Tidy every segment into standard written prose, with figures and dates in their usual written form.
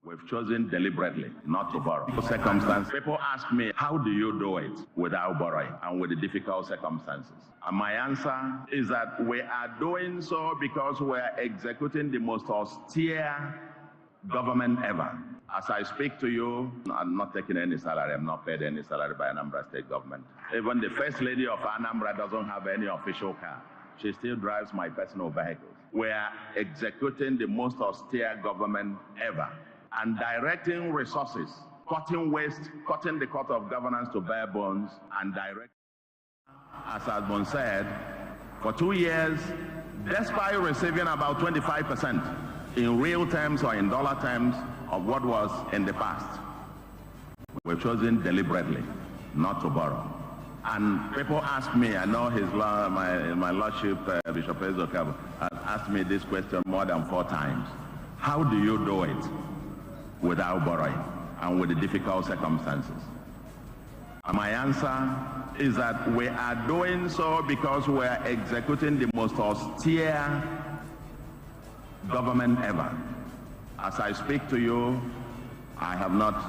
We've chosen deliberately not to borrow. Circumstance. People ask me, how do you do it without borrowing and with the difficult circumstances? And my answer is that we are doing so because we are executing the most austere government ever. As I speak to you, I'm not taking any salary. I'm not paid any salary by Anambra State government. Even the First Lady of Anambra doesn't have any official car. She still drives my personal vehicles. We are executing the most austere government ever and directing resources, cutting waste, cutting the cut of governance to bare bones, and direct, as has been said, for 2 years, despite receiving about 25% in real terms or in dollar terms of what was in the past. We've chosen deliberately not to borrow. And people ask me, I know my Lordship, Bishop Ezokab, has asked me this question more than 4 times. How do you do it without borrowing and with the difficult circumstances? And my answer is that we are doing so because we are executing the most austere government ever. As I speak to you, I'm not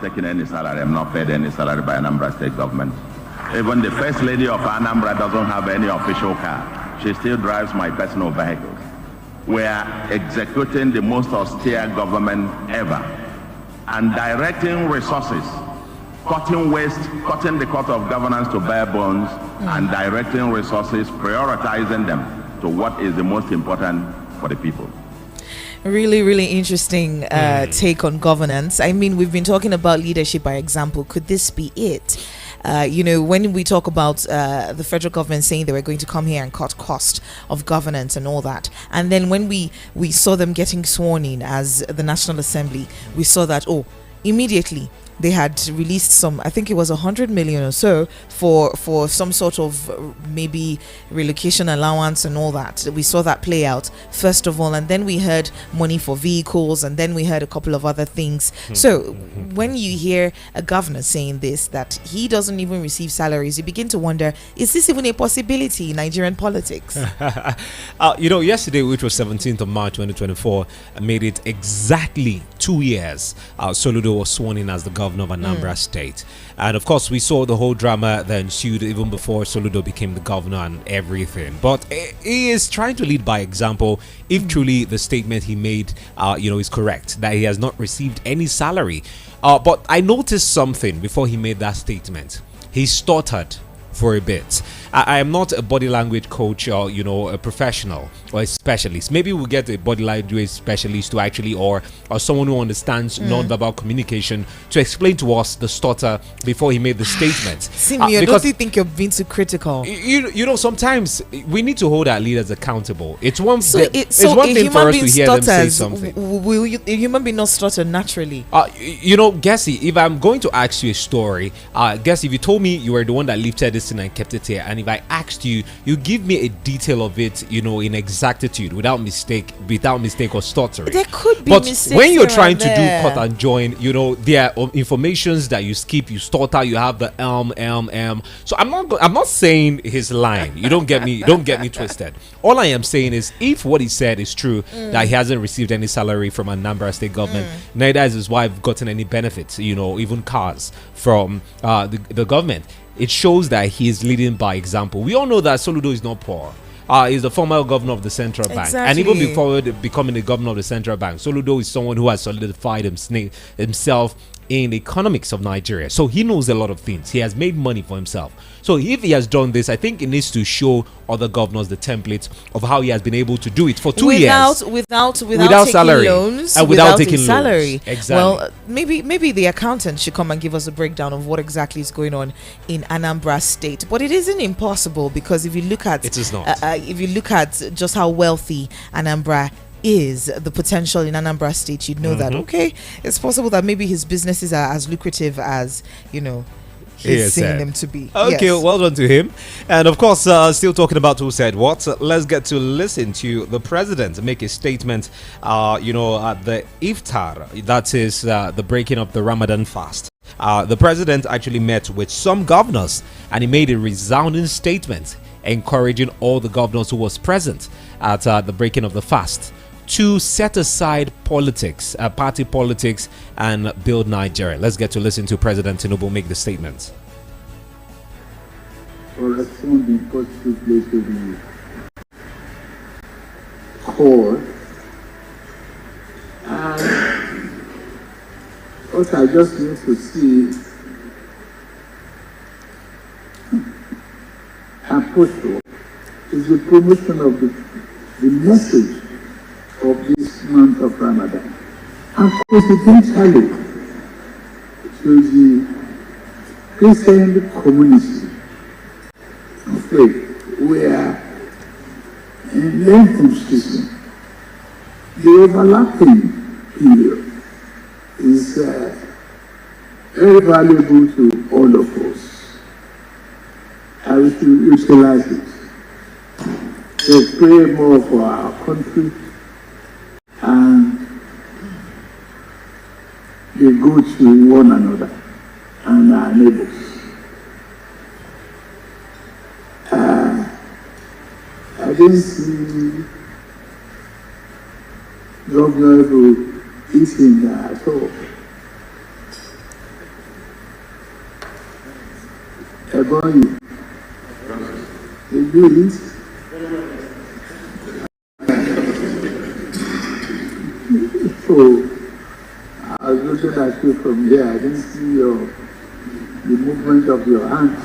taking any salary. I'm not paid any salary by Anambra State government. Even the First Lady of Anambra doesn't have any official car. She still drives my personal vehicles. We are executing the most austere government ever and directing resources, cutting waste, cutting the cut of governance to bare bones, and directing resources, prioritizing them to what is the most important for the people. Really interesting take on governance. I mean, we've been talking about leadership by example. Could this be it? When we talk about the federal government saying they were going to come here and cut cost of governance and all that, and then when we saw them getting sworn in as the National Assembly, we saw that, immediately they had released some, I think it was 100 million or so for some sort of maybe relocation allowance and all that. We saw that play out first of all, and then we heard money for vehicles, and then we heard a couple of other things. So when you hear a governor saying this, that he doesn't even receive salaries, you begin to wonder, is this even a possibility in Nigerian politics? Yesterday, which was 17th of March 2024, made it exactly 2 years. Soludo was sworn in as the governor of Anambra State, and of course we saw the whole drama that ensued even before Soludo became the governor and everything. But he is trying to lead by example. If truly the statement he made is correct, that he has not received any salary, but I noticed something before he made that statement. He stuttered for a bit. I am not a body language coach or a professional or a specialist. Maybe we'll get a body language specialist to actually or someone who understands non-verbal communication to explain to us the stutter before he made the statement. Simeon, don't you think you're being too critical? Sometimes we need to hold our leaders accountable. It's one So thing for us to hear them say something. Will a human being not stutter naturally? Gessie, if I'm going to ask you a story, Gessie, if you told me you were the one that lifted this thing and kept it here, and if I asked you, you give me a detail of it, in exactitude, without mistake or stuttering. There could be but mistakes when you're trying to there. do cut and join, there are informations that you skip, you stutter, you have the So I'm not saying he's lying. You don't get me twisted. All I am saying is, if what he said is true, that he hasn't received any salary from Anambra State government, neither has his wife gotten any benefits, even cars from the government. It shows that he is leading by example. We all know that Soludo is not poor. He's the former governor of the central bank. Exactly. And even before becoming the governor of the central bank, Soludo is someone who has solidified himself in the economics of Nigeria. So he knows a lot of things. He has made money for himself. So if he has done this, I think it needs to show other governors the template of how he has been able to do it for 2 years without without taking salary loans and without taking salary. Loans. Exactly. Well, maybe the accountant should come and give us a breakdown of what exactly is going on in Anambra State. But it isn't impossible, because if you look at just how wealthy Anambra is, the potential in Anambra State, you'd know that it's possible that maybe his businesses are as lucrative as he's saying them to be. Okay, yes. Well done to him. And of course, still talking about who said what, let's get to listen to the president make a statement at the iftar, that is the breaking of the Ramadan fast. The president actually met with some governors, and he made a resounding statement encouraging all the governors who was present at the breaking of the fast to set aside politics, party politics, and build Nigeria? Let's get to listen to President Tinubu make the statement. Corresponding positively to the call. And what I just need to see and push for is the promotion of the message of this month of Ramadan. And coincidentally, to the Christian community of faith, we are in lengthened season. The overlapping period is very valuable to all of us. I wish to utilize it to pray more for our country and be good to one another and our neighbors. I didn't see Governor eating at all. Ebony, did you eat? So, I was looking at you from here. I didn't see the movement of your hands.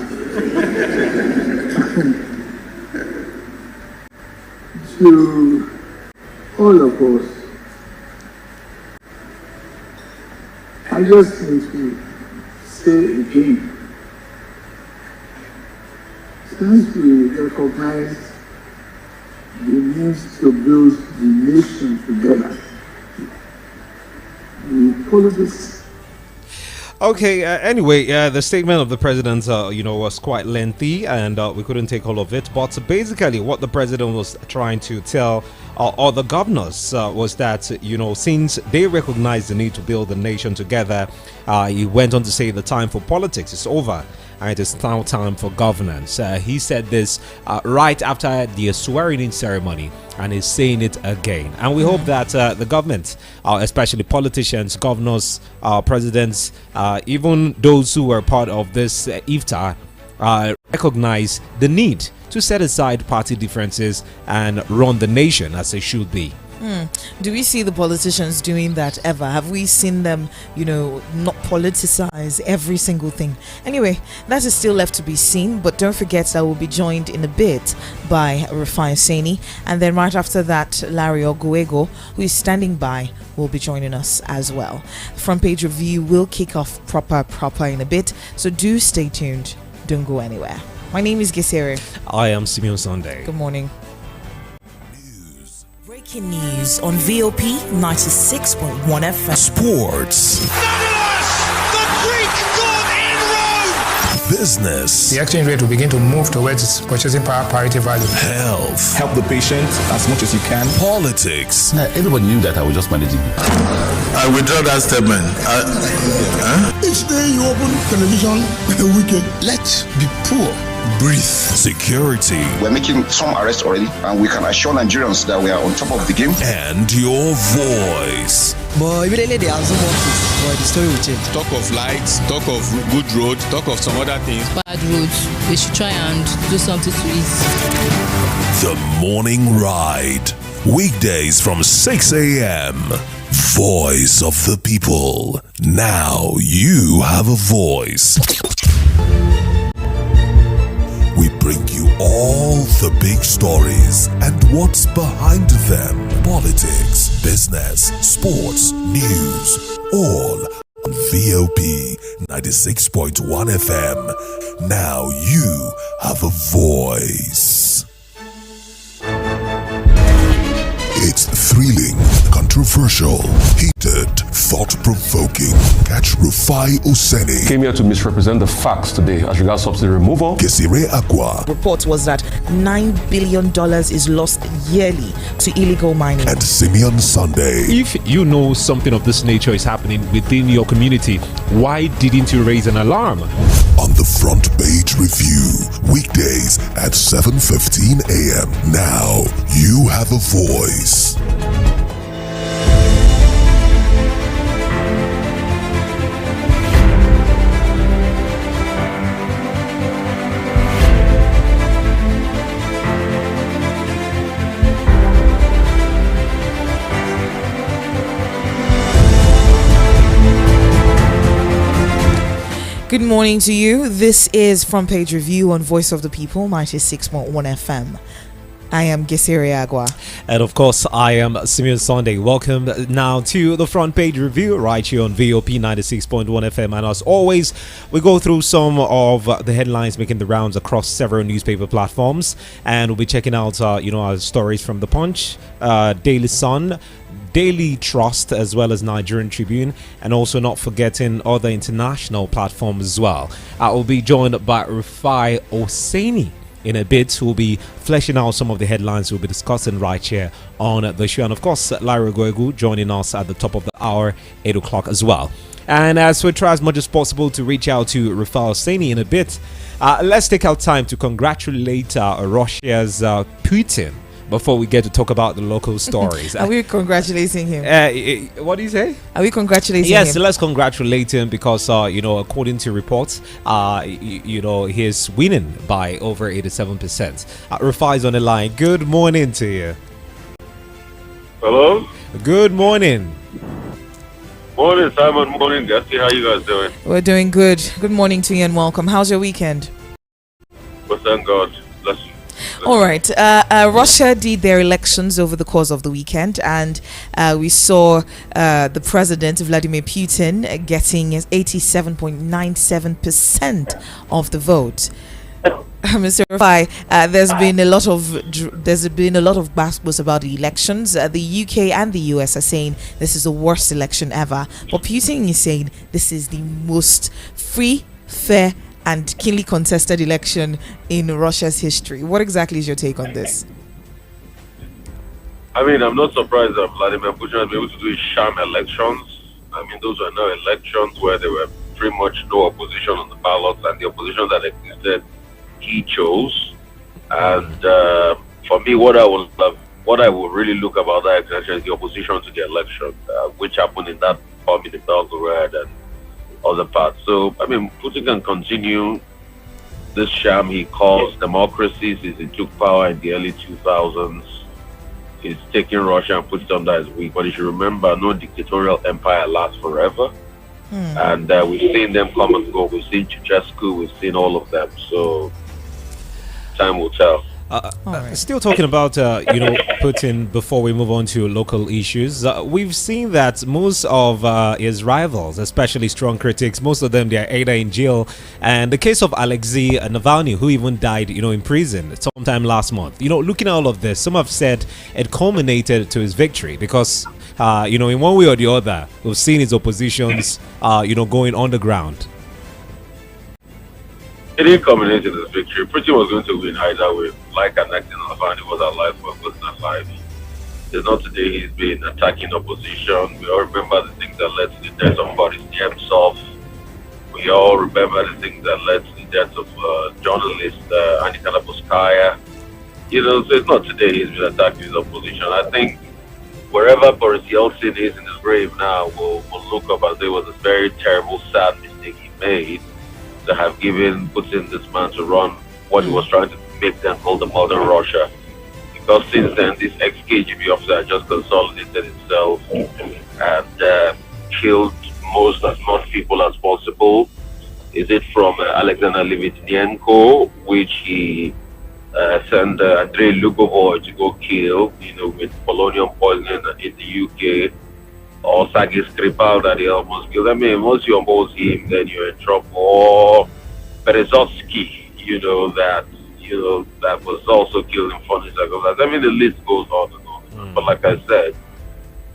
To all of us, I just need to say again, since we recognize the need to build the nation together, the politics. Okay, anyway, the statement of the president, was quite lengthy and we couldn't take all of it. But basically what the president was trying to tell all the governors was that, since they recognize the need to build the nation together, he went on to say the time for politics is over. And it is now time for governance. He said this right after the swearing-in ceremony, and is saying it again. And we hope that the government, especially politicians, governors, presidents, even those who were part of this iftar, recognize the need to set aside party differences and run the nation as they should be. Do we see the politicians doing that ever? Have we seen them, not politicize every single thing? Anyway, that is still left to be seen, but don't forget that we'll be joined in a bit by El-Rufai Seni, and then right after that, Larry Oguego, who is standing by, will be joining us as well. Front page review will kick off proper in a bit, so do stay tuned. Don't go anywhere. My name is Gesere. I am Simeon Sunday. Good morning. Breaking news on VOP 96.1 FM. Sports. The Greek god in Rome! Business. The exchange rate will begin to move towards its purchasing power parity value. Health. Help the patient as much as you can. Politics. Everybody knew that I was just managing. I withdraw that statement. Each day you open television, wicked. Let's be poor. Breathe. Security. We're making some arrests already, and we can assure Nigerians that we are on top of the game. And your voice. But immediately they have some more, the story will change. Talk of lights, talk of good roads, talk of some other things. Bad roads, they should try and do something to it. The Morning Ride. Weekdays from 6 a.m. Voice of the people. Now you have a voice. We bring you all the big stories and what's behind them. Politics, business, sports, news, all on VOP 96.1 FM. Now you have a voice. It's thrilling, controversial, heated, thought-provoking. Catch Rufai Oseni. Came here to misrepresent the facts today as regards subsidy removal. Kesire Aqua. Report was that $9 billion is lost yearly to illegal mining. And Simeon Sunday. If you know something of this nature is happening within your community, why didn't you raise an alarm? On the Front Page Review, weekdays at 7:15 a.m. Now you have a voice. Good morning to you. This is Front Page Review on Voice of the People, 96.1 FM. I am Gesiri Agua. And of course, I am Simeon Sunday. Welcome now to the Front Page Review right here on VOP 96.1 FM. And as always, we go through some of the headlines making the rounds across several newspaper platforms. And we'll be checking out, our stories from The Punch, Daily Sun, Daily Trust, as well as Nigerian Tribune, and also not forgetting other international platforms as well. I will be joined by El-Rufai Oseni in a bit, who will be fleshing out some of the headlines we'll be discussing right here on the show. And of course, Larry Gwegu joining us at the top of the hour, 8 o'clock as well. And as we try as much as possible to reach out to El-Rufai Oseni in a bit, let's take our time to congratulate Russia's Putin before we get to talk about the local stories. Are we congratulating him? What do you say? Are we congratulating him? Yes, let's congratulate him because, according to reports, he's winning by over 87%. Rufai's on the line. Good morning to you. Hello? Good morning. Morning, Simon. Morning, Gusty. How you guys doing? We're doing good. Good morning to you and welcome. How's your weekend? Well, thank God. Bless you. All right. Russia did their elections over the course of the weekend, and we saw the president, Vladimir Putin, getting 87.97% of the vote. Mr. Rufai, there's been a lot of buzz about the elections. The UK and the US are saying this is the worst election ever, but Putin is saying this is the most free, fair, and keenly contested election in Russia's history. What exactly is your take on this? I mean, I'm not surprised that Vladimir Putin has been able to do his sham elections. I mean, those were now elections where there were pretty much no opposition on the ballots, and the opposition that existed, he chose. And for me, what I will really look about that election is the opposition to the election, which happened in that part in the Belgrade and other parts. So, I mean, Putin can continue this sham he calls democracy since he took power in the early 2000s. He's taking Russia and put it under his wing. But you should remember, no dictatorial empire lasts forever. And we've seen them come and go. We've seen Ceausescu, we've seen all of them. So, time will tell. Still talking about Putin before we move on to local issues. We've seen that most of his rivals, especially strong critics, most of them, they are either in jail. And the case of Alexei Navalny, who even died in prison sometime last month. Looking at all of this, some have said it culminated to his victory because in one way or the other, we've seen his oppositions going underground. It didn't culminate in this victory. Putin was going to win either way. Like Alexei Navalny was alive or wasn't alive. It's not today he's been attacking opposition. We all remember the things that led to the death of Boris Nemtsov. We all remember the things that led to the death of journalist Annika Naposkaya. So it's not today he's been attacking his opposition. I think wherever Boris Yeltsin is in his grave now, we'll look up and say it was a very terrible, sad mistake he made to have given Putin this man to run what he was trying to make them call the modern Russia. Because since then, this ex-KGB officer just consolidated himself and killed as much people as possible. Is it from Alexander Litvinenko, which he sent Andrei Lugovoy to go kill, with polonium poisoning in the UK, or Sergei Skripal that he almost killed. I mean, once you oppose him, then you're in trouble. Or Berezovsky, that was also killed in funny circumstances. I mean, the list goes on and on. But like I said,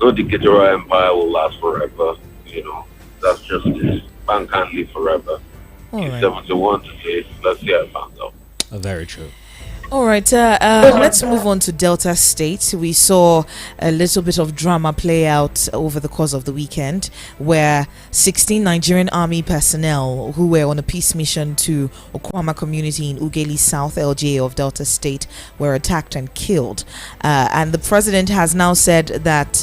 no dictatorial empire will last forever. That's just it. Man can't live forever. He's 71 today. Let's see how it pans out. Very true. All right, let's move on to Delta State. We saw a little bit of drama play out over the course of the weekend where 16 Nigerian army personnel who were on a peace mission to Okwama community in Ugeli South LGA of Delta State were attacked and killed. And the president has now said that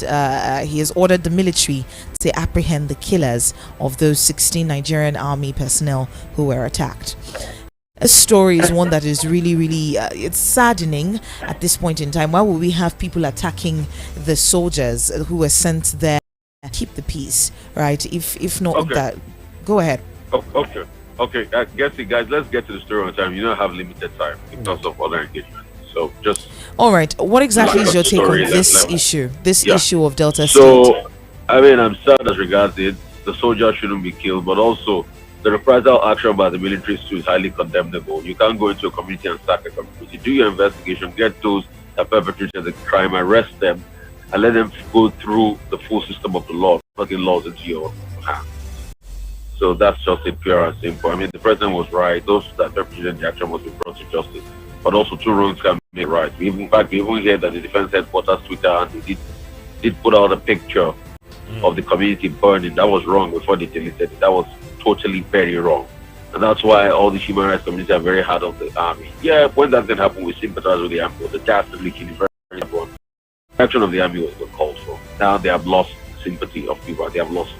he has ordered the military to apprehend the killers of those 16 Nigerian army personnel who were attacked. A story is one that is really, really it's saddening at this point in time. Why would we have people attacking the soldiers who were sent there to keep the peace, right? If not that, go ahead. Okay. Okay, I guess it, guys. Let's get to the story on time. You don't have limited time because of other engagements. So just. All right. What exactly is your take on story, this issue? This Yeah. issue of Delta State? So, I mean, I'm sad as regards it. The soldiers shouldn't be killed, but also the reprisal action by the military is highly condemnable. You can't go into a community and sack a community. Do your investigation, get those that perpetrated the crime, arrest them, and let them go through the full system of the law, not the laws into your hands. So that's just it, pure and simple. I mean, the president was right. Those that perpetrated the action must be brought to justice. But also, two wrongs can be right. We even hear that the defense headquarters Twitter and they did put out a picture of the community burning. That was wrong before they deleted it. That was totally very wrong. And that's why all the human rights communities are very hard on the army. Yeah, when that didn't happen, we sympathize with the army. The dastardly killing, very one. The action of the army was uncalled for. Now they have lost sympathy of people. They have lost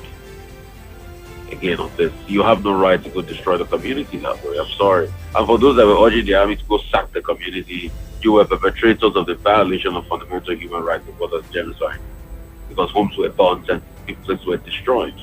again on this. You have no right to go destroy the community that way. I'm sorry. And for those that were urging the army to go sack the community, you were perpetrators of the violation of fundamental human rights as well as genocide. Because homes were burnt and places were destroyed.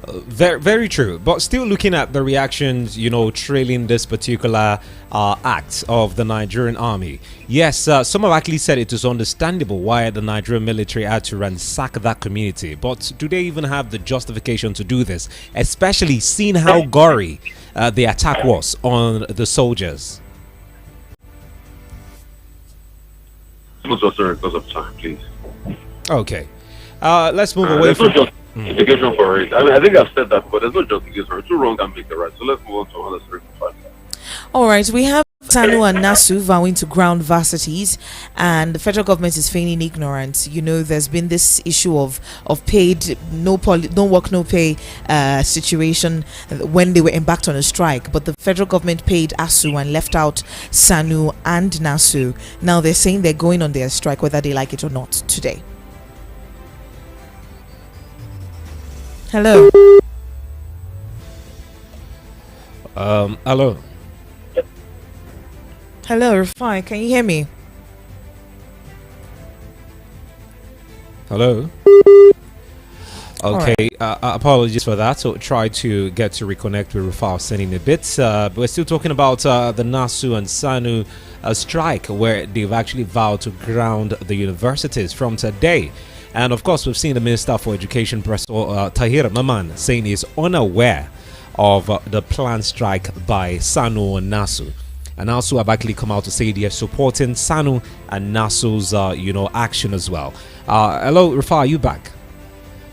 Very, very true. But still looking at the reactions, trailing this particular act of the Nigerian army. Yes, some have actually said it is understandable why the Nigerian military had to ransack that community. But do they even have the justification to do this? Especially seeing how gory the attack was on the soldiers. Because of time, please. Okay. Let's move away from... Justification for it. I mean, I think I've said that, but there's no justification for it. Two wrong can make it right. So let's move on to another story. All right, we have Sanu and Nasu vowing to ground varsities, and the federal government is feigning ignorance. There's been this issue of paid no work no pay situation when they were embarked on a strike, but the federal government paid ASU and left out Sanu and Nasu. Now they're saying they're going on their strike whether they like it or not today. Hello. Hello. Hello, El-Rufai. Can you hear me? Hello. Okay. Apologies for that. So try to get to reconnect with El-Rufai sending a bit. But we're still talking about the Nasu and Sanu strike, where they've actually vowed to ground the universities from today. And of course, we've seen the Minister for Education, Professor Tahir Maman, saying he's unaware of the planned strike by Sanu and Nasu. And also have actually come out to say they are supporting Sanu and Nasu's, action as well. Hello, Rufai, are you back?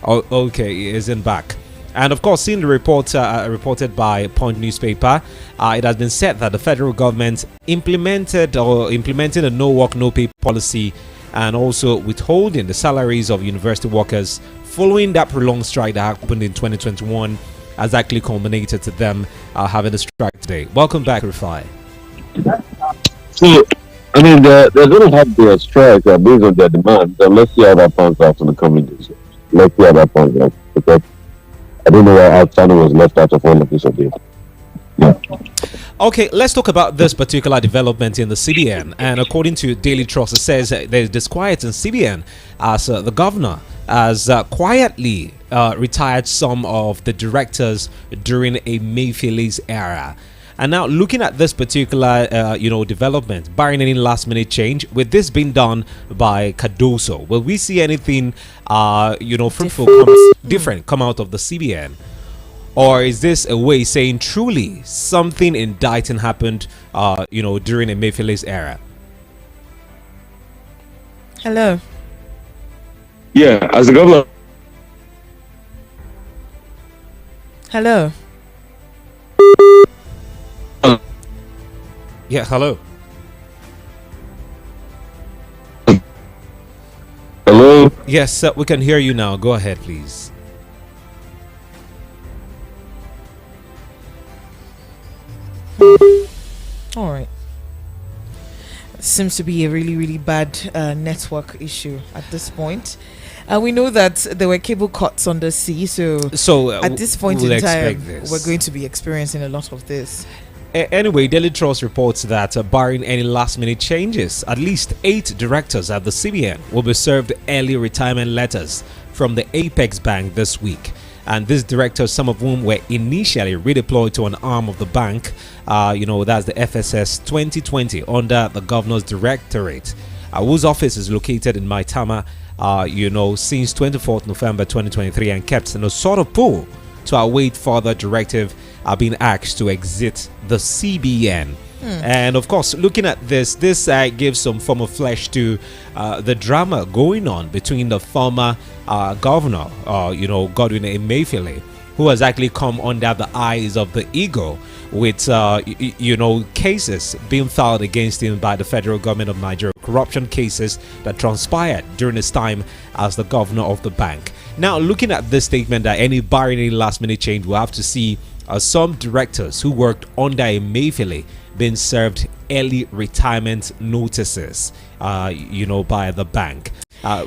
Oh, okay, he isn't back. And of course, seeing the report reported by Punch newspaper, it has been said that the federal government implemented a no work, no pay policy, and also withholding the salaries of university workers following that prolonged strike that happened in 2021 has actually culminated to them having a strike today. Welcome back, Rufai. So, I mean, they're going to have their strike based on their demands. So let's see how that pans out in the coming days. Let's see how that pans out. Because I don't know why Outsider was left out of all of this again. Yeah. Okay, let's talk about this particular development in the CBN. And according to Daily Trust, it says there's disquiet in CBN as the governor has quietly retired some of the directors during a Mayfield's era. And now looking at this particular, development, barring any last-minute change, with this being done by Cardoso, will we see anything, fruitful, different come out of the CBN? Or is this a way saying truly something indicting happened, during a Mayfield's era? Hello. Yeah, as the governor. Hello. Yeah, hello. Hello? Yes, we can hear you now. Go ahead, please. All right. Seems to be a really, really bad network issue at this point. We know that there were cable cuts on the sea, so at this point in time, we're going to be experiencing a lot of this. Anyway, Daily Trust reports that barring any last-minute changes, at least 8 directors at the CBN will be served early retirement letters from the Apex Bank this week. and these directors, some of whom were initially redeployed to an arm of the bank, that's the FSS 2020 under the governor's directorate, whose office is located in Maitama, since 24th November 2023, and kept in a sort of pool to await further directive, are being asked to exit the CBN. And of course, looking at this gives some form of flesh to the drama going on between the former governor, Godwin Emefiele, who has actually come under the eyes of the eagle with, cases being filed against him by the federal government of Nigeria, corruption cases that transpired during his time as the governor of the bank. Now, looking at this statement that any barring any last-minute change, we'll have to see some directors who worked under Emefiele been served early retirement notices, by the bank.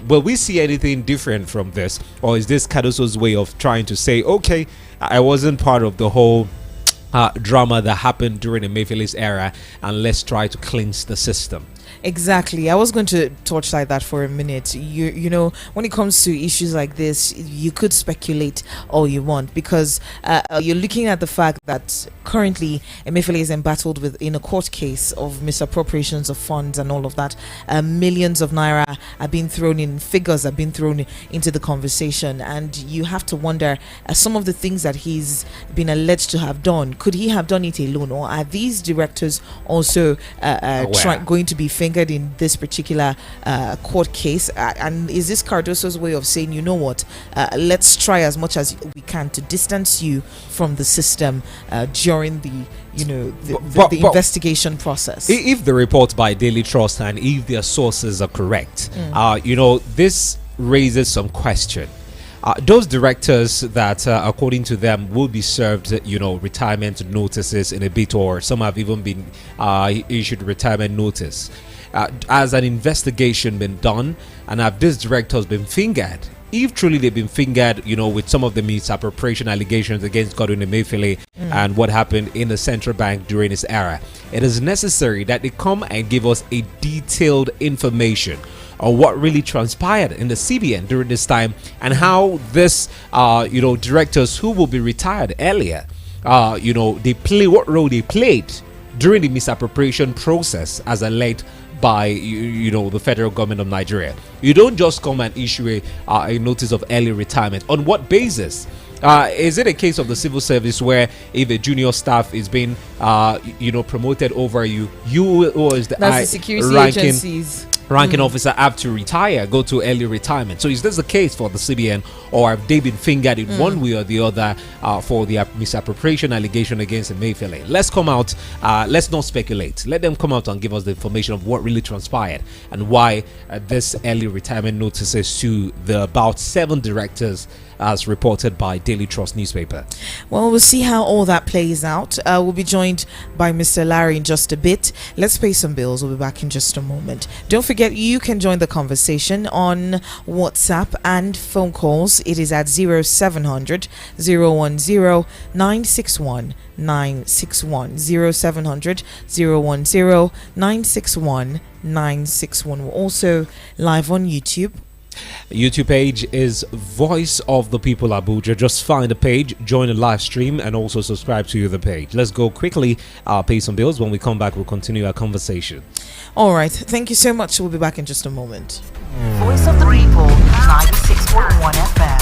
Will we see anything different from this, or is this Cardoso's way of trying to say, okay, I wasn't part of the whole drama that happened during Emefiele's era, and let's try to cleanse the system? Exactly. I was going to torchlight that for a minute. When it comes to issues like this, you could speculate all you want, because you're looking at the fact that currently Emefiele is embattled in a court case of misappropriations of funds and all of that. Millions of naira are being thrown in, figures are being thrown into the conversation, and you have to wonder some of the things that he's been alleged to have done. Could he have done it alone, or are these directors also going to be fingered in this particular court case? And is this Cardoso's way of saying, let's try as much as we can to distance you from the system during the investigation process? If the report by Daily Trust and if their sources are correct, this raises some question. Those directors that, according to them, will be served, retirement notices in a bit, or some have even been issued retirement notice. Has an investigation been done, and have these directors been fingered? If truly they've been fingered, with some of the misappropriation allegations against Godwin Emefiele and what happened in the central bank during his era, it is necessary that they come and give us a detailed information on what really transpired in the CBN during this time, and how this, directors who will be retired earlier, what role they played during the misappropriation process as alleged by the federal government of Nigeria. You don't just come and issue a notice of early retirement. On what basis? Is it a case of the civil service where if a junior staff is being promoted over you or is the security agencies ranking officer have to retire, go to early retirement? So is this the case for the CBN, or have they been fingered in one way or the other for the misappropriation allegation against Emefiele? Let's come out, let's not speculate. Let them come out and give us the information of what really transpired and why this early retirement notices to the about 7 directors, as reported by Daily Trust newspaper. Well, we'll see how all that plays out. We'll be joined by Mr. Larry in just a bit. Let's pay some bills. We'll be back in just a moment. Don't forget, you can join the conversation on WhatsApp and phone calls. It is at 0700 010 961 961. 0700 010 961 961. We're also live on YouTube. YouTube page is Voice of the People Abuja. Just find the page, join the live stream, and also subscribe to the page. Let's go quickly, pay some bills. When we come back, we'll continue our conversation. All right, thank you so much. We'll be back in just a moment. Voice of the People, 96.1 FM.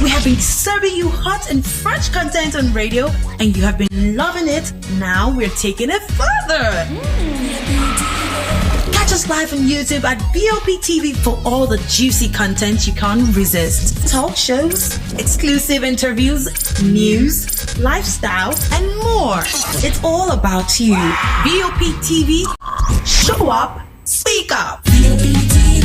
We have been serving you hot and fresh content on radio, and you have been loving it. Now we're taking it further. Catch us live on YouTube at BOP TV for all the juicy content you can't resist. Talk shows, exclusive interviews, news, lifestyle, and more. It's all about you. BOP TV, show up, speak up. BOP TV.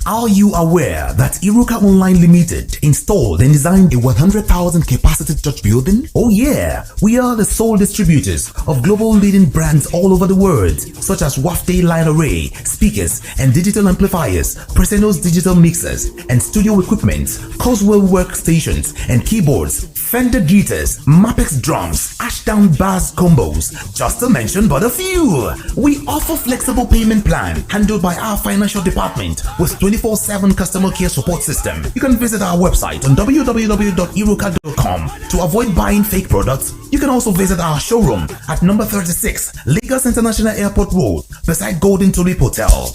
Are you aware that Iruka Online Limited installed and designed a 100,000 capacity church building? Oh yeah, we are the sole distributors of global leading brands all over the world, such as Wafday Line Array, speakers and digital amplifiers, Preseno's digital mixers and studio equipment, Coswell workstations and keyboards, Fender guitars, Mapex drums, Ashdown bass combos, just to mention but a few. We offer flexible payment plan handled by our financial department with 24/7 customer care support system. You can visit our website on www.iruka.com to avoid buying fake products. You can also visit our showroom at number 36 Lagos International Airport Road beside Golden Tulip Hotel.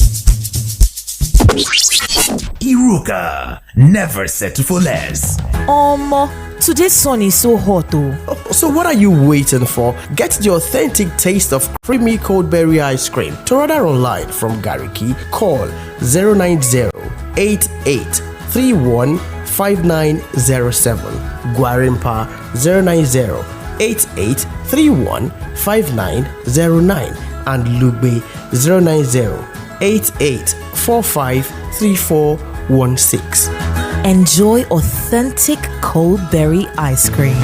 Iruka, never settle for less. Today's sun is so hot though. So what are you waiting for? Get the authentic taste of creamy cold berry ice cream. To order online from Gariki, call 090-8831-5907. Guarimpa 090-8831-5909. And Lugbe 090-8845-3416. Enjoy authentic cold berry ice cream.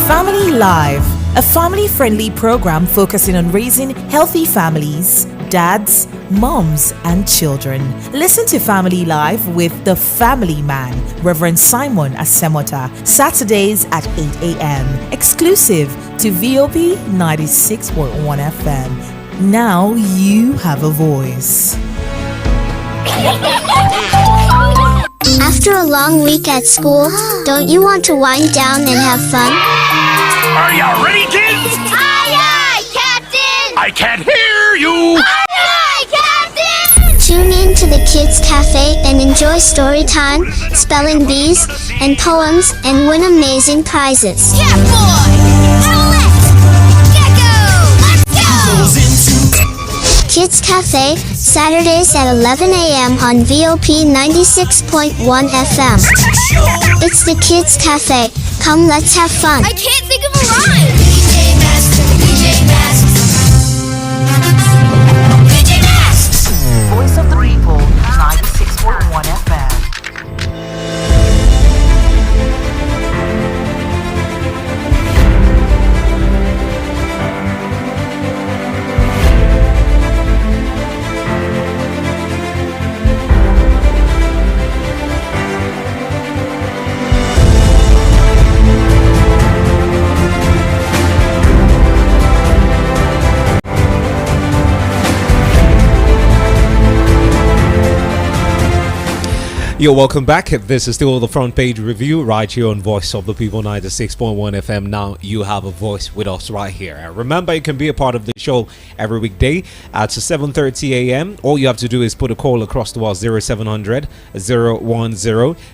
Family Live, a family-friendly program focusing on raising healthy families, dads, moms, and children. Listen to Family Live with the Family Man, Reverend Simon Asemota, Saturdays at 8 a.m. Exclusive to VOP 96.1 FM. Now you have a voice. After a long week at school, don't you want to wind down and have fun? Are you ready, kids? Aye, aye, Captain! I can't hear you! Aye, aye, Captain! Tune in to the Kids Cafe and enjoy story time, spelling bees, and poems, and win amazing prizes. Yeah, boy! Owlette! Gecko! Let's go! Kids Cafe, Saturdays at 11 a.m. on VOP 96.1 FM. It's the Kids Cafe. Come, let's have fun. I can't think of a rhyme! DJ Masks! DJ Masks! DJ Masks! Voice of the People, 96.1 FM. Yo, welcome back. This is still the front page review right here on Voice of the People 96.1 FM. Now you have a voice with us right here. And remember, you can be a part of the show every weekday at 7:30 a.m. All you have to do is put a call across the wall 0700 010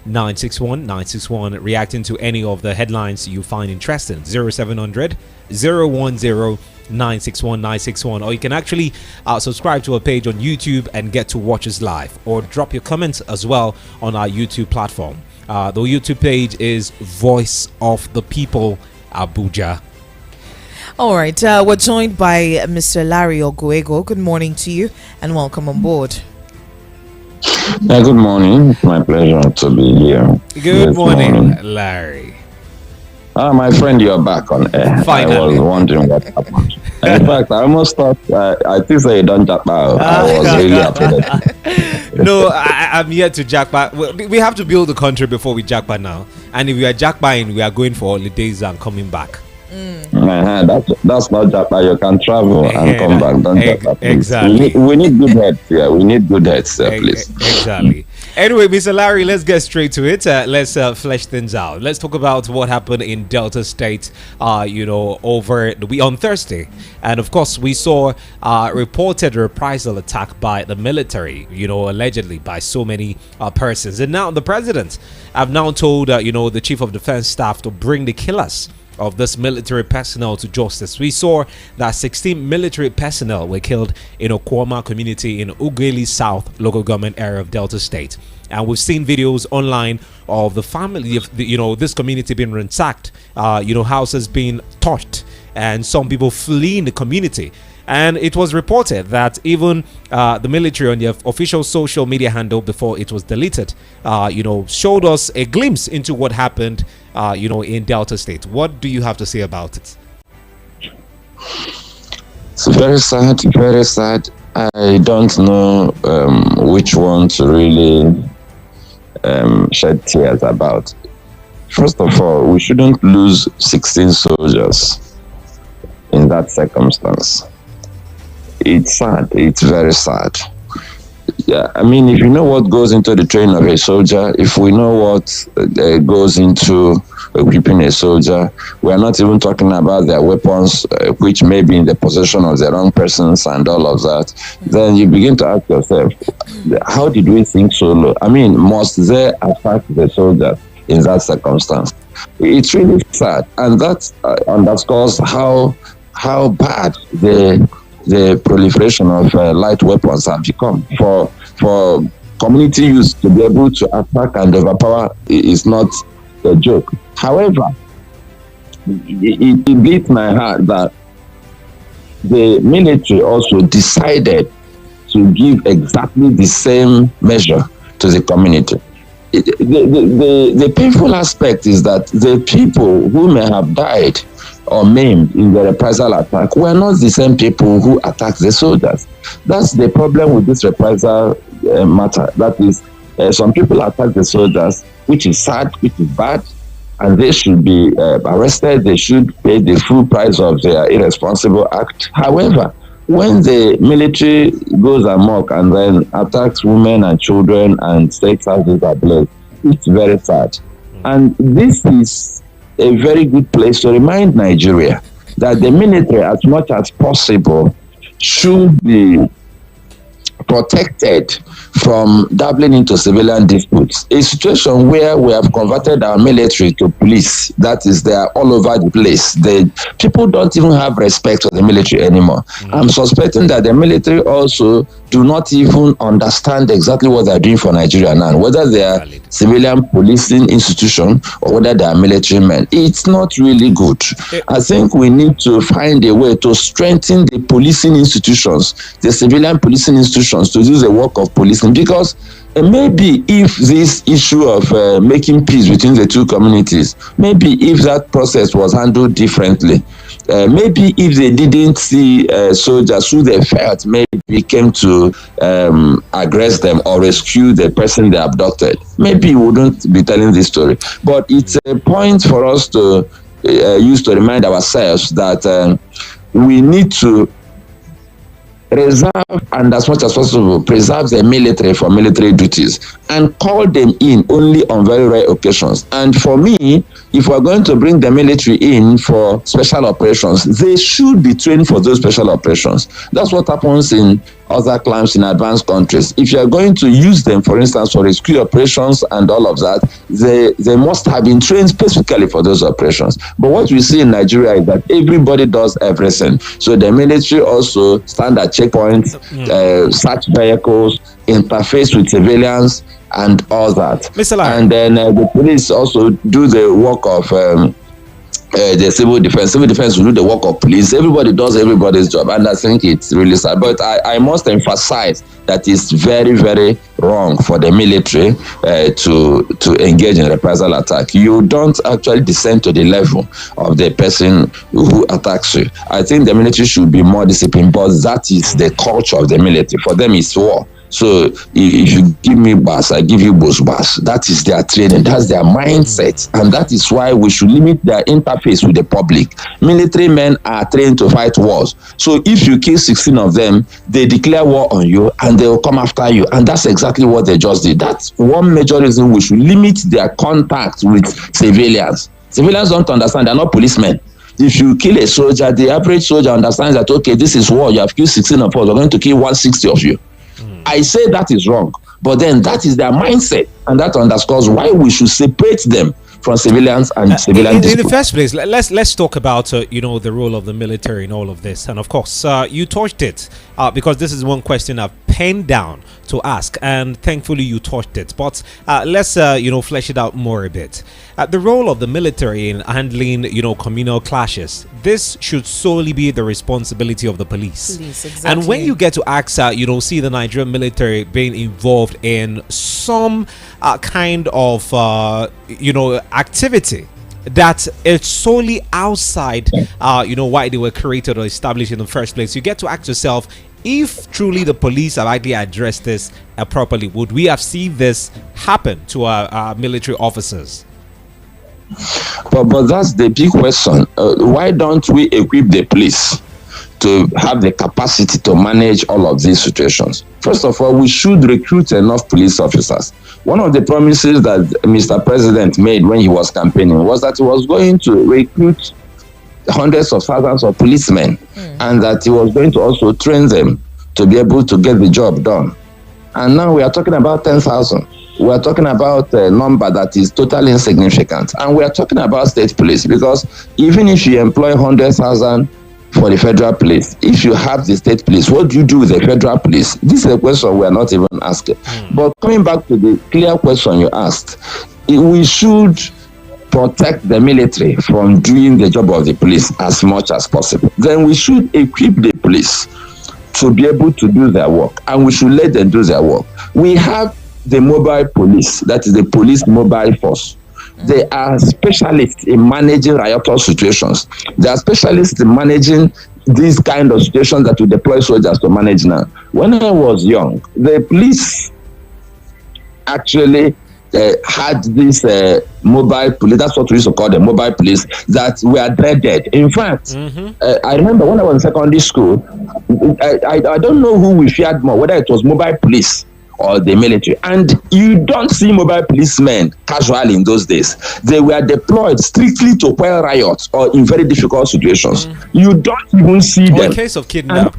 961 961, reacting to any of the headlines you find interesting. 0700 010 961 961, or you can actually subscribe to our page on YouTube and get to watch us live, or drop your comments as well on our YouTube platform. The YouTube page is Voice of the People Abuja. All right, we're joined by Mr. Larry Oguego. Good morning to you and welcome on board. Good morning. It's my pleasure to be here. Good morning, Larry. My friend, you're back on air. Finally. I was wondering what happened. In fact, I almost thought, I think that you don't jack back. I was really happy that. No, I'm yet to jack back. We have to build the country before we jack back now. And if we are jack buying, we are going for holidays and coming back. That's not jack back. You can travel and come back. Don't jack back. Exactly. We need good heads. Yeah, we need good heads, please. Exactly. Anyway, Mr. Larry, let's get straight to it. Let's flesh things out. Let's talk about what happened in Delta State, over on Thursday. And of course, we saw reported reprisal attack by the military, allegedly by so many persons. And now the president have now told, the chief of defense staff to bring the killers of this military personnel to justice. We saw that 16 military personnel were killed in Okwama community in Ugeli South local government area of Delta State. And we've seen videos online of the family of this community being ransacked, houses being torched, and some people fleeing the community. And it was reported that even the military on their official social media handle before it was deleted, showed us a glimpse into what happened, in Delta State. What do you have to say about it? It's very sad, very sad. I don't know which one to really shed tears about. First of all, we shouldn't lose 16 soldiers in that circumstance. It's sad. It's very sad. Yeah, I mean, if you know what goes into the training of a soldier, if we know what goes into equipping a soldier, we are not even talking about their weapons, which may be in the possession of the wrong persons and all of that. Then you begin to ask yourself, how did we think so low? I mean, must they attack the soldier in that circumstance? It's really sad, and that underscores how bad the proliferation of light weapons have become. For community use to be able to attack and overpower is not a joke. However, it beats my heart that the military also decided to give exactly the same measure to the community. The painful aspect is that the people who may have died or maimed in the reprisal attack were not the same people who attacked the soldiers. That's the problem with this reprisal matter. That is, some people attack the soldiers, which is sad, which is bad, and they should be arrested. They should pay the full price of their irresponsible act. However, when the military goes amok and then attacks women and children and state houses ablaze, it's very sad. And this is a very good place to remind Nigeria that the military, as much as possible, should be protected from dabbling into civilian disputes. A situation where we have converted our military to police, that is, they are all over the place. People don't even have respect for the military anymore. I'm suspecting that the military also do not even understand exactly what they're doing for Nigeria now, whether they are civilian policing institution or whether they are military men. It's not really good. I think we need to find a way to strengthen the policing institutions, the civilian policing institutions, to do the work of policing, because maybe if this issue of making peace between the two communities, maybe if that process was handled differently, maybe if they didn't see soldiers who they felt maybe came to aggress them or rescue the person they abducted, maybe we wouldn't be telling this story. But it's a point for us to use to remind ourselves that we need to reserve and as much as possible preserve the military for military duties and call them in only on very rare occasions. And for me, if we're going to bring the military in for special operations, they should be trained for those special operations. That's what happens in other clans in advanced countries. If you're going to use them, for instance, for rescue operations and all of that, they must have been trained specifically for those operations. But what we see in Nigeria is that everybody does everything. So the military also stand at checkpoints, search vehicles, interface with civilians, and all that. And then the police also do the work of the civil defense. Civil defense will do the work of police. Everybody does everybody's job, and I think it's really sad. But I must emphasize that it's very, very wrong for the military to engage in reprisal attack. You don't actually descend to the level of the person who attacks you. I think the military should be more disciplined, but that is the culture of the military. For them, it's war. So if you give me bass, I give you both bass. That is their training. That's their mindset. And that is why we should limit their interface with the public. Military men are trained to fight wars. So if you kill 16 of them, they declare war on you and they will come after you. And that's exactly what they just did. That's one major reason we should limit their contact with civilians. Civilians don't understand. They're not policemen. If you kill a soldier, the average soldier understands that, okay, this is war. You have killed 16 of us. We're going to kill 160 of you. I say that is wrong, but then that is their mindset, and that underscores why we should separate them from civilians and civilians. In the first place, let's talk about the role of the military in all of this, and of course, you touched it because this is one question I've pen down to ask, and thankfully you touched it. But let's flesh it out more a bit. The role of the military in handling communal clashes, this should solely be the responsibility of the police. Exactly. And when you get to ask, see the Nigerian military being involved in some kind of activity that it's solely outside why they were created or established in the first place, you get to ask yourself, if truly the police have actually addressed this properly, would we have seen this happen to our military officers? But that's the big question. Why don't we equip the police to have the capacity to manage all of these situations? First of all, we should recruit enough police officers. One of the promises that Mr. President made when he was campaigning was that he was going to recruit hundreds of thousands of policemen, and that he was going to also train them to be able to get the job done. And now we are talking about 10,000. We are talking about a number that is totally insignificant. And we are talking about state police, because even if you employ 100,000 for the federal police, if you have the state police, what do you do with the federal police? This is a question we are not even asking. But coming back to the clear question you asked, we should protect the military from doing the job of the police as much as possible. Then we should equip the police to be able to do their work, and we should let them do their work. We have the mobile police, that is the police mobile force. They are specialists in managing riotous situations. They are specialists in managing these kind of situations that we deploy soldiers to manage now. When I was young, the police actually had this mobile police, that's what we used to call the mobile police, that were dreaded. In fact, I remember when I was in secondary school, I don't know who we feared more, whether it was mobile police or the military. And you don't see mobile policemen casually in those days. They were deployed strictly to quell riots or in very difficult situations. You don't even see them. In case of kidnap.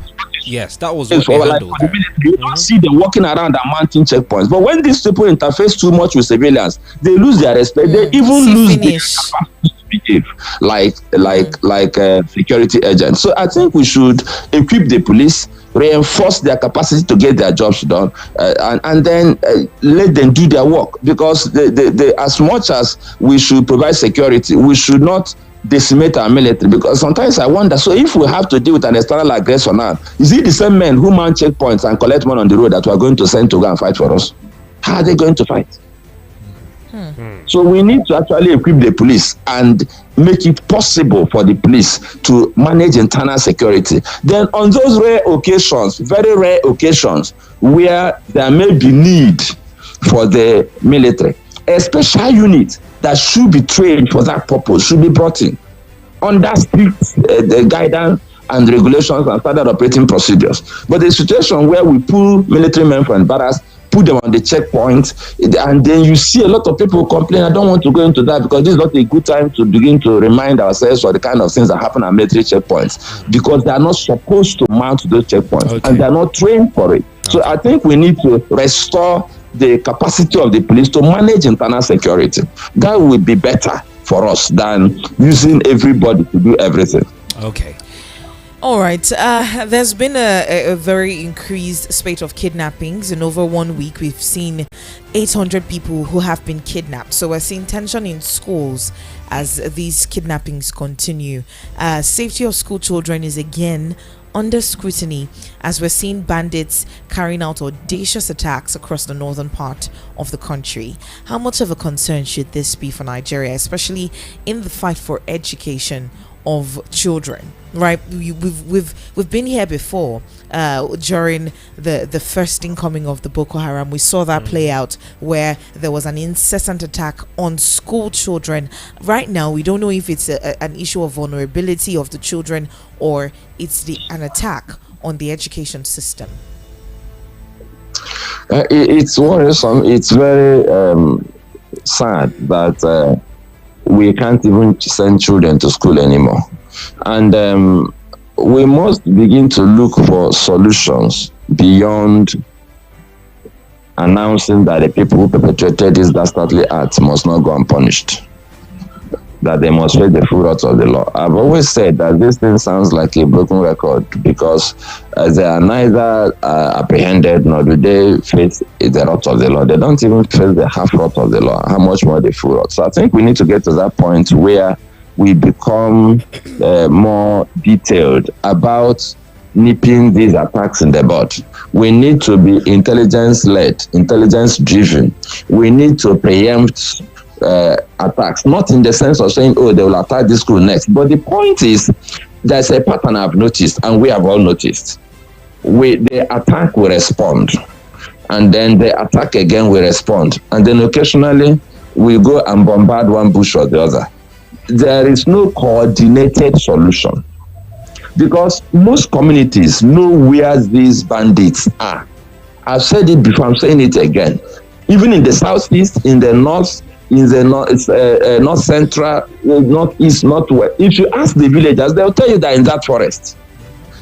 Yes, that was what they handled. You don't see them walking around and mounting checkpoints. But when these people interface too much with civilians, they lose their respect. They even lose their capacity to behave like security agents. So I think we should equip the police, reinforce their capacity to get their jobs done, and then let them do their work. Because as much as we should provide security, we should not decimate our military. Because sometimes I wonder, so if we have to deal with an external aggressor now, is it the same men who man checkpoints and collect money on the road that we are going to send to go and fight for us? How are they going to fight? So we need to actually equip the police and make it possible for the police to manage internal security. Then on those rare occasions, very rare occasions, where there may be need for the military, a special unit that should be trained for that purpose should be brought in under strict guidance and regulations and standard operating procedures. But the situation where we pull military men from barracks, put them on the checkpoint, and then you see a lot of people complain. I don't want to go into that because this is not a good time to begin to remind ourselves of the kind of things that happen at military checkpoints, because they are not supposed to mount those checkpoints, and they are not trained for it. So I think we need to restore the capacity of the police to manage internal security. That would be better for us than using everybody to do everything. Okay. All right. There's been a very increased spate of kidnappings. In over 1 week, we've seen 800 people who have been kidnapped. So we're seeing tension in schools as these kidnappings continue. Safety of school children is again under scrutiny as we're seeing bandits carrying out audacious attacks across the northern part of the country. How much of a concern should this be for Nigeria, especially in the fight for education of children? Right, we've been here before during the first incoming of the Boko Haram. We saw that play out where there was an incessant attack on school children. Right now, we don't know if it's an issue of vulnerability of the children or it's an attack on the education system. It's worrisome. It's very sad that we can't even send children to school anymore. And we must begin to look for solutions beyond announcing that the people who perpetrated these dastardly acts must not go unpunished. that they must face the full wrath of the law. I've always said that this thing sounds like a broken record because they are neither apprehended nor do they face the wrath of the law. They don't even face the half wrath of the law, how much more the full wrath. So I think we need to get to that point where we become more detailed about nipping these attacks in the bud. We need to be intelligence-led, intelligence-driven. We need to preempt attacks, not in the sense of saying, oh, they will attack this school next. But the point is, there's a pattern I've noticed, and we have all noticed. The attack will respond, and then the attack again will respond, and then occasionally we go and bombard one bush or the other. There is no coordinated solution because most communities know where these bandits are. I've said it before, I'm saying it again. Even in the southeast, in the north, in the north central, northeast, northwest. If you ask the villagers, they'll tell you that in that forest.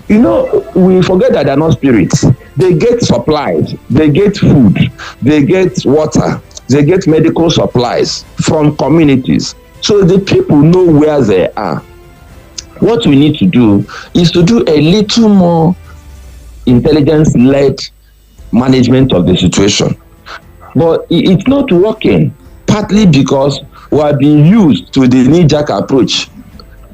You know, we forget that they're not spirits. They get supplies, they get food, they get water, they get medical supplies from communities. So the people know where they are. What we need to do is to do a little more intelligence-led management of the situation. But it's not working, partly because we are being used to the knee-jerk approach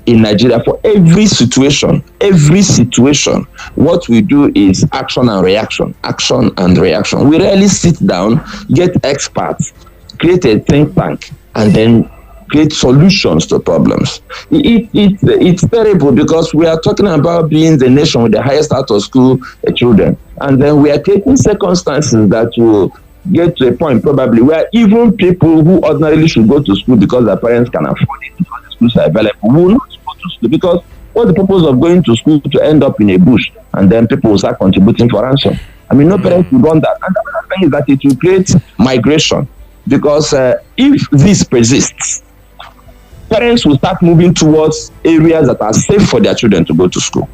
in Nigeria for every situation. Every situation, what we do is action and reaction, action and reaction. We rarely sit down, get experts, create a think tank, and then create solutions to problems. It's terrible because we are talking about being the nation with the highest out of school children, and then we are creating circumstances that will get to a point probably where even people who ordinarily should go to school because their parents can afford it, because the schools are available, will not go to school because what's the purpose of going to school to end up in a bush and then people will start contributing for ransom? I mean, no parents will want that. And the other thing is that it will create migration because if this persists, parents will start moving towards areas that are safe for their children to go to school.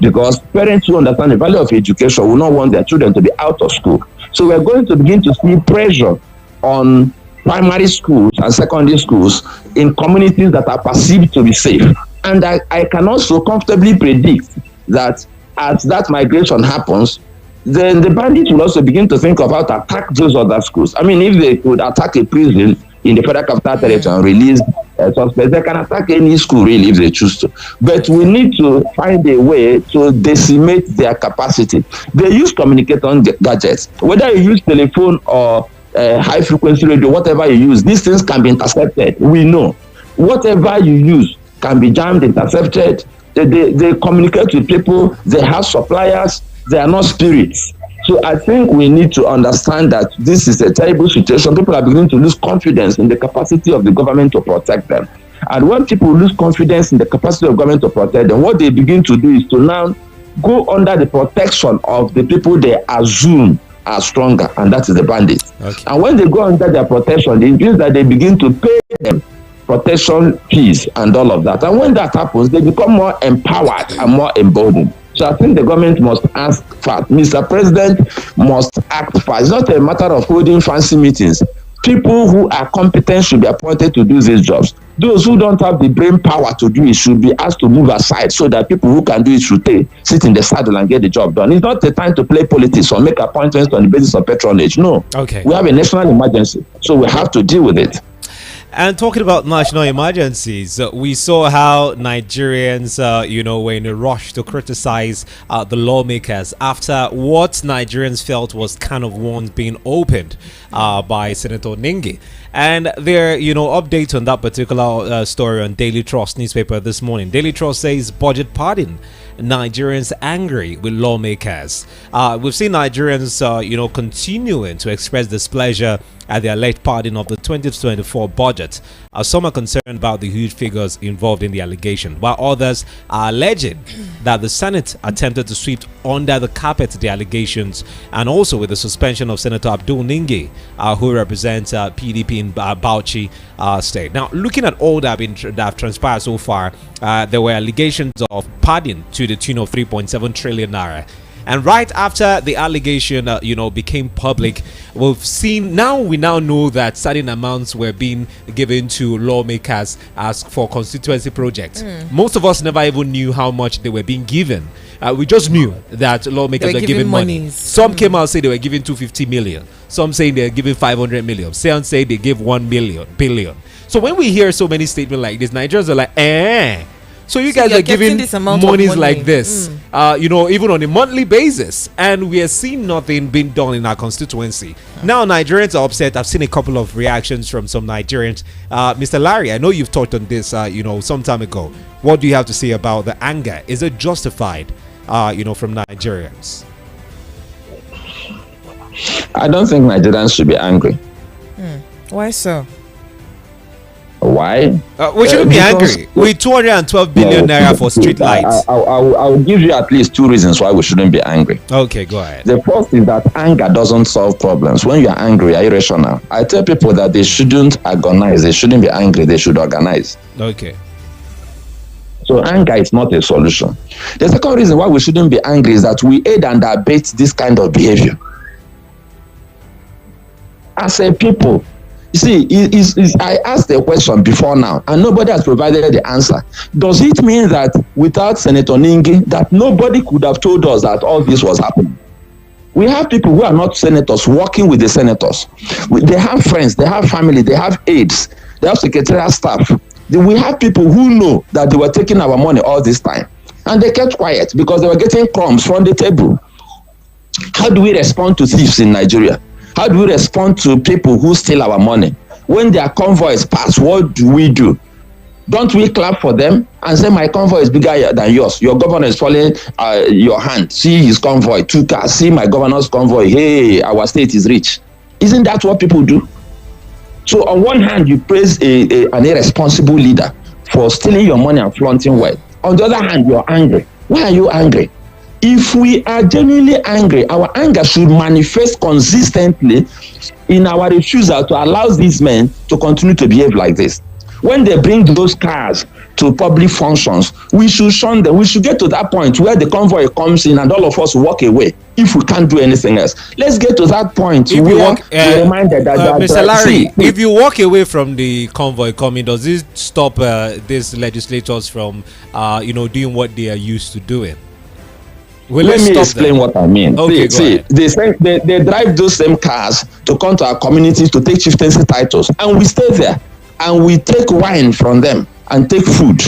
Because parents who understand the value of education will not want their children to be out of school. So we're going to begin to see pressure on primary schools and secondary schools in communities that are perceived to be safe. And I can also comfortably predict that as that migration happens, then the bandits will also begin to think of how to attack those other schools. I mean, if they could attack a prison in the Federal Capital Territory and release suspects, they can attack any school really if they choose to. But we need to find a way to decimate their capacity. They use communicator gadgets. Whether you use telephone or high frequency radio, whatever you use, these things can be intercepted. We know. Whatever you use can be jammed, intercepted. They communicate with people. They have suppliers. They are not spirits. So I think we need to understand that this is a terrible situation. People are beginning to lose confidence in the capacity of the government to protect them. And when people lose confidence in the capacity of government to protect them, what they begin to do is to now go under the protection of the people they assume are stronger, and that is the bandits. Okay. And when they go under their protection, it means that they begin to pay them protection fees and all of that. And when that happens, they become more empowered and more emboldened. So I think the government must ask fast. Mr. President must act fast. It's not a matter of holding fancy meetings. People who are competent should be appointed to do these jobs. Those who don't have the brain power to do it should be asked to move aside so that people who can do it should sit in the saddle and get the job done. It's not the time to play politics or make appointments on the basis of patronage. No. Okay. We have a national emergency, so we have to deal with it. And talking about national emergencies, we saw how Nigerians, were in a rush to criticize the lawmakers after what Nigerians felt was can of worms being opened by Senator Ningi. And their, update on that particular story on Daily Trust newspaper this morning. Daily Trust says budget pardon. Nigerians angry with lawmakers. We've seen Nigerians, continuing to express displeasure at the alleged pardon of the 2024 budget. Some are concerned about the huge figures involved in the allegation, while others are alleging that the Senate attempted to sweep under the carpet the allegations, and also with the suspension of Senator Abdul Ningi, who represents PDP in Bauchi State. Now, looking at all that have transpired so far, there were allegations of pardon to the tune of 3.7 trillion naira. And right after the allegation, became public, we now know that certain amounts were being given to lawmakers as for constituency projects. Most of us never even knew how much they were being given. We just knew that lawmakers were giving money. Some came out and said they were giving 250 million. Some saying they're giving 500 million. Some say they give 1 billion. So when we hear so many statements like this, Nigerians are like, so you guys are giving monies like this, even on a monthly basis, and we are seeing nothing being done in our constituency. Now Nigerians are upset. I've seen a couple of reactions from some Nigerians. Mr. Larry, I know you've talked on this, some time ago. What do you have to say about the anger? Is it justified, from Nigerians? I don't think Nigerians should be angry. Why so? Why? We shouldn't be angry. With 212 billion naira for street lights. I'll give you at least 2 reasons why we shouldn't be angry. Okay, go ahead. The first is that anger doesn't solve problems. When you're angry, you're irrational. I tell people that they shouldn't agonize. They shouldn't be angry. They should organize. Okay. So anger is not a solution. The second reason why we shouldn't be angry is that we aid and abet this kind of behavior. As a people, you see, I asked a question before now, and nobody has provided the answer. Does it mean that without Senator Ningi, that nobody could have told us that all this was happening? We have people who are not senators working with the senators. They have friends, they have family, they have aides, they have secretarial staff. We have people who know that they were taking our money all this time, and they kept quiet because they were getting crumbs from the table. How do we respond to thieves in Nigeria? How do we respond to people who steal our money? When their convoys pass, what do? Don't we clap for them and say, my convoy is bigger than yours? Your governor is following your hand. See his convoy, 2 cars. See my governor's convoy. Hey, our state is rich. Isn't that what people do? So on one hand, you praise an irresponsible leader for stealing your money and flaunting wealth. On the other hand, you're angry. Why are you angry? If we are genuinely angry, our anger should manifest consistently in our refusal to allow these men to continue to behave like this. When they bring those cars to public functions, we should shun them. We should get to that point where the convoy comes in and all of us walk away if we can't do anything else. Let's get to that point where we're reminded that Mr. Larry, if you walk away from the convoy coming, does this stop these legislators from doing what they are used to doing? Let me explain what I mean. Okay, they drive those same cars to come to our communities to take chieftaincy titles, and we stay there and we take wine from them and take food.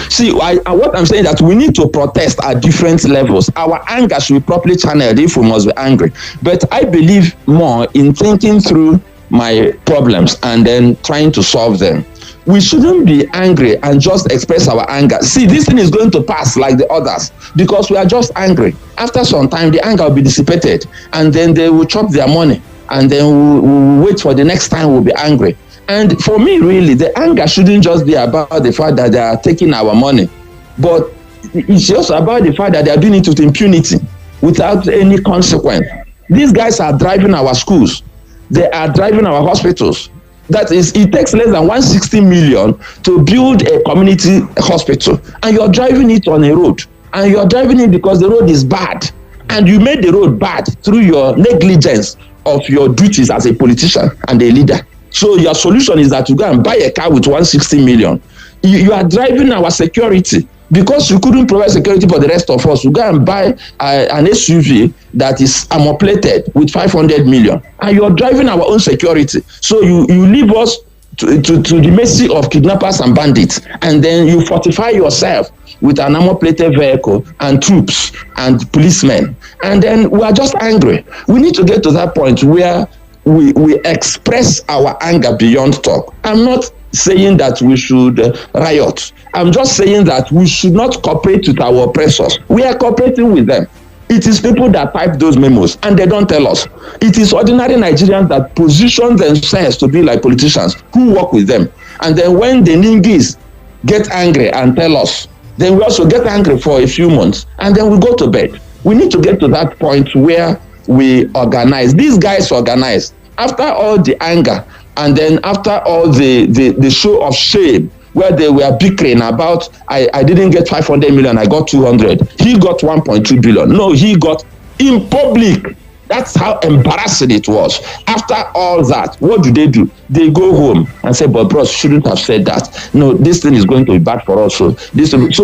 See, what I'm saying that we need to protest at different levels. Our anger should be properly channeled if we must be angry. But I believe more in thinking through my problems and then trying to solve them. We shouldn't be angry and just express our anger. See, this thing is going to pass like the others because we are just angry. After some time, the anger will be dissipated, and then they will chop their money, and then we'll wait for the next time we'll be angry. And for me, really, the anger shouldn't just be about the fact that they are taking our money, but it's also about the fact that they are doing it with impunity, without any consequence. These guys are driving our schools. They are driving our hospitals. That is, it takes less than 160 million to build a community hospital, and you're driving it on a road, and you're driving it because the road is bad, and you made the road bad through your negligence of your duties as a politician and a leader. So your solution is that you go and buy a car with 160 million. You are driving our security. Because you couldn't provide security for the rest of us, you go and buy an SUV that is armor plated with 500 million, and you're driving our own security. So you leave us to the mercy of kidnappers and bandits, and then you fortify yourself with an armor plated vehicle and troops and policemen, and then we are just angry. We need to get to that point where we express our anger beyond talk. I'm not saying that we should riot. I'm just saying that we should not cooperate with our oppressors. We are cooperating with them. It is people that type those memos and they don't tell us. It is ordinary Nigerians that position themselves to be like politicians who work with them. And then when the Ningis get angry and tell us, then we also get angry for a few months and then we go to bed. We need to get to that point where we organize. These guys organize. After all the anger and then after all the show of shame, where they were bickering about, I didn't get 500 million, I got 200. He got 1.2 billion. No, he got in public. That's how embarrassing it was. After all that, what do? They go home and say, but bros, shouldn't have said that. No, this thing is going to be bad for us. So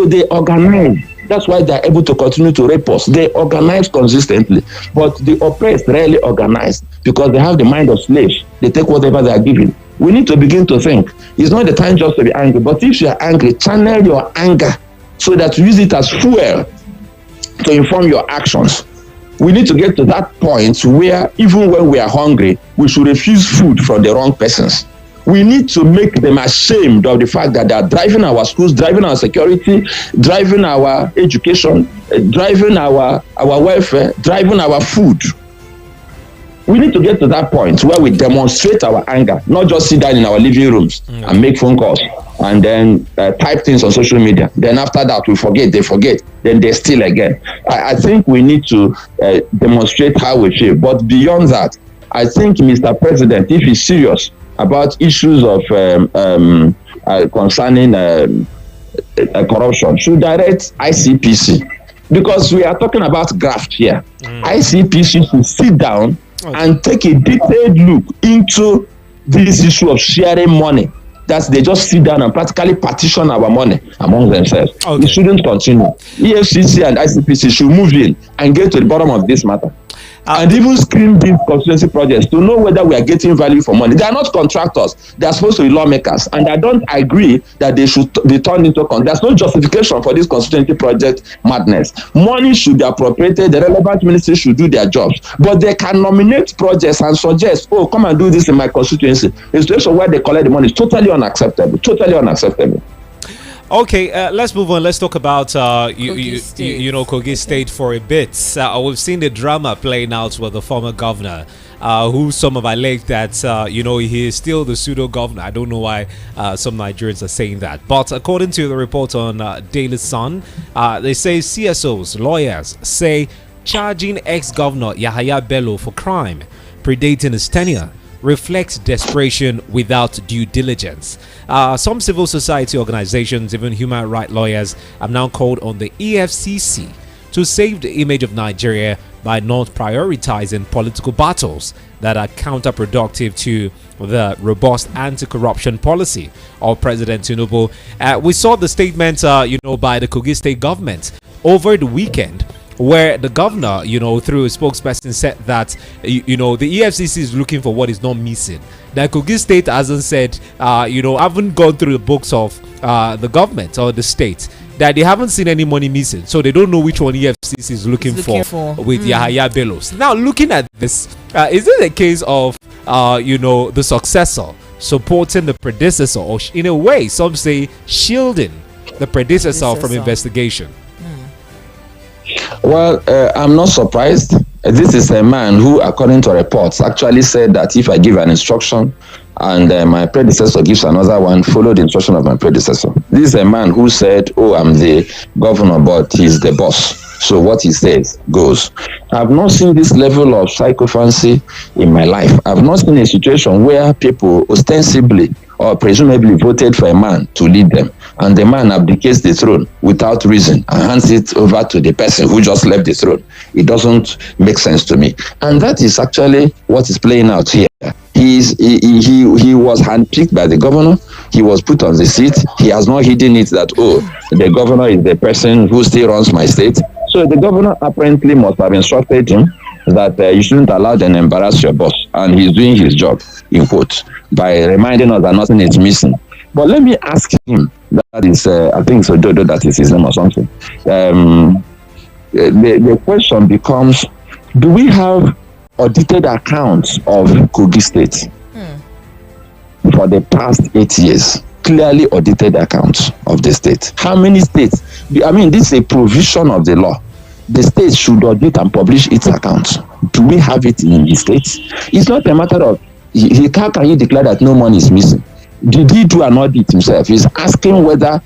they organize. That's why they're able to continue to rape us. They organize consistently. But the oppressed rarely organize because they have the mind of slaves. They take whatever they are given. We need to begin to think. It's not the time just to be angry, but if you are angry, channel your anger so that you use it as fuel to inform your actions. We need to get to that point where even when we are hungry, we should refuse food from the wrong persons. We need to make them ashamed of the fact that they are driving our schools, driving our security, driving our education, driving our welfare, driving our food. We need to get to that point where we demonstrate our anger, not just sit down in our living rooms and make phone calls and then type things on social media. Then after that, they forget, then they steal again. I think we need to demonstrate how we feel. But beyond that, I think Mr. President, if he's serious about issues of concerning corruption, should direct ICPC, because we are talking graft graft here. ICPC should sit down and take a detailed look into this issue of sharing money. That they just sit down and practically partition our money among themselves. It shouldn't continue. EFCC and ICPC should move in and get to the bottom of this matter. And even screen these constituency projects to know whether we are getting value for money. They are not contractors. They are supposed to be lawmakers. And I don't agree that they should be turned into There's no justification for this constituency project madness. Money should be appropriated. The relevant ministries should do their jobs. But they can nominate projects and suggest, oh, come and do this in my constituency. A situation where they collect the money is totally unacceptable. Totally unacceptable. Okay, let's move on. Let's talk about Kogi State for a bit. We've seen the drama playing out with the former governor, who some have alleged that he is still the pseudo governor. I don't know why some Nigerians are saying that, but according to the report on Daily Sun, they say CSOs, lawyers say charging ex-governor Yahaya Bello for crime predating his tenure reflects desperation without due diligence. Some civil society organizations, even human rights lawyers, have now called on the EFCC to save the image of Nigeria by not prioritizing political battles that are counterproductive to the robust anti-corruption policy of President Tinubu. We saw the statement, by the Kogi State government over the weekend, where the governor, through a spokesperson said that, the EFCC is looking for what is not missing. That Kogi State hasn't said, haven't gone through the books of the government or the state, that they haven't seen any money missing. So they don't know which one EFCC is looking for with Yahaya Bello. Now, looking at this, is this a case of, the successor supporting the predecessor, or in a way, some say shielding the predecessor from investigation? Well, I'm not surprised. This is a man who, according to reports, actually said that if I give an instruction and my predecessor gives another one, follow the instruction of my predecessor. This is a man who said, oh, I'm the governor, but he's the boss. So what he says goes. I've not seen this level of psychophancy in my life. I've not seen a situation where people ostensibly or presumably voted for a man to lead them, and the man abdicates the throne without reason and hands it over to the person who just left the throne. It doesn't make sense to me. And that is actually what is playing out here. He was handpicked by the governor. He was put on the seat. He has not hidden it that, oh, the governor is the person who still runs my state. So the governor apparently must have instructed him that you shouldn't allow them to embarrass your boss. And he's doing his job, in quotes, by reminding us that nothing is missing. But let me ask him, that is, I think so, Dodo, that is his name or something. The question becomes, do we have audited accounts of Kogi State for the past 8 years? Clearly audited accounts of the state. How many states? I mean, this is a provision of the law. The state should audit and publish its accounts. Do we have it in the states? It's not a matter of how can you declare that no money is missing? Did he do an audit himself? He's asking whether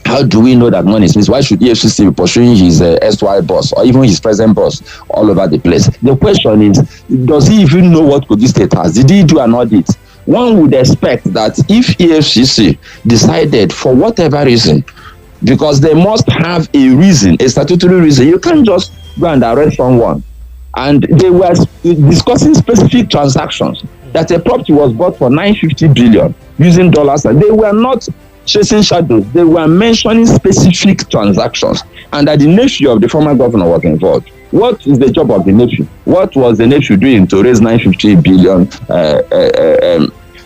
how do we know that money is missing? Why should EFCC be pursuing his SY boss or even his present boss all over the place? The question is, does he even know what Kogi State has? Did he do an audit? One would expect that if EFCC decided for whatever reason, because they must have a reason, a statutory reason, you can't just go and arrest someone, and they were discussing specific transactions, that a property was bought for 950 billion using dollars, and they were not chasing shadows. They were mentioning specific transactions, and that the nephew of the former governor was involved. What is the job of the nephew? What was the nephew doing to raise 950 billion,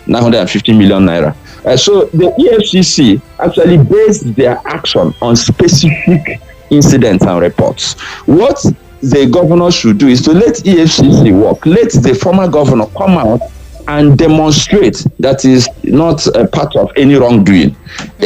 950 million naira? So the EFCC actually based their action on specific incidents and reports. What the governor should do is to let EFCC work. Let the former governor come out and demonstrate that is not a part of any wrongdoing.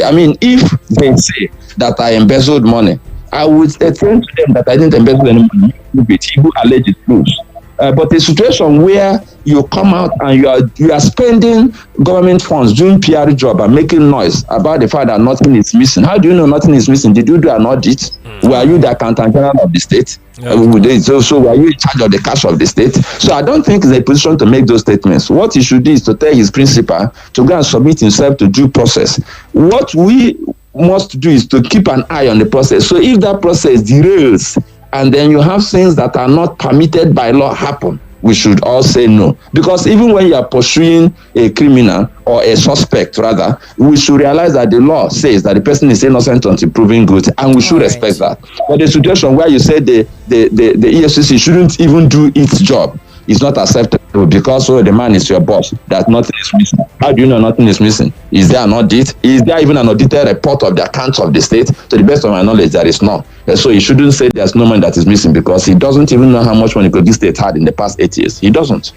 I mean, if they say that I embezzled money, I would explain to them that I didn't embezzle any money. Tinubu alleged proofs. But a situation where you come out and you are spending government funds doing PR job and making noise about the fact that nothing is missing. How do you know nothing is missing? Did you do an audit? Were you the accountant general of the state? So were you in charge of the cash of the state? So I don't think he's in a position to make those statements. What he should do is to tell his principal to go and submit himself to due process. What we must do is to keep an eye on the process. So if that process derails, and then you have things that are not permitted by law happen, we should all say no. Because even when you are pursuing a criminal or a suspect, rather, we should realize that the law says that the person is innocent until proven guilty, and we should respect that. But the situation where you say the EFCC shouldn't even do its job is not acceptable, because the man is your boss, that nothing is missing. How do you know nothing is missing? Is there an audit? Is there even an audited report of the accounts of the state? To the best of my knowledge, there is none. So he shouldn't say there's no money that is missing, because he doesn't even know how much money Kogi State had in the past 8 years. He doesn't.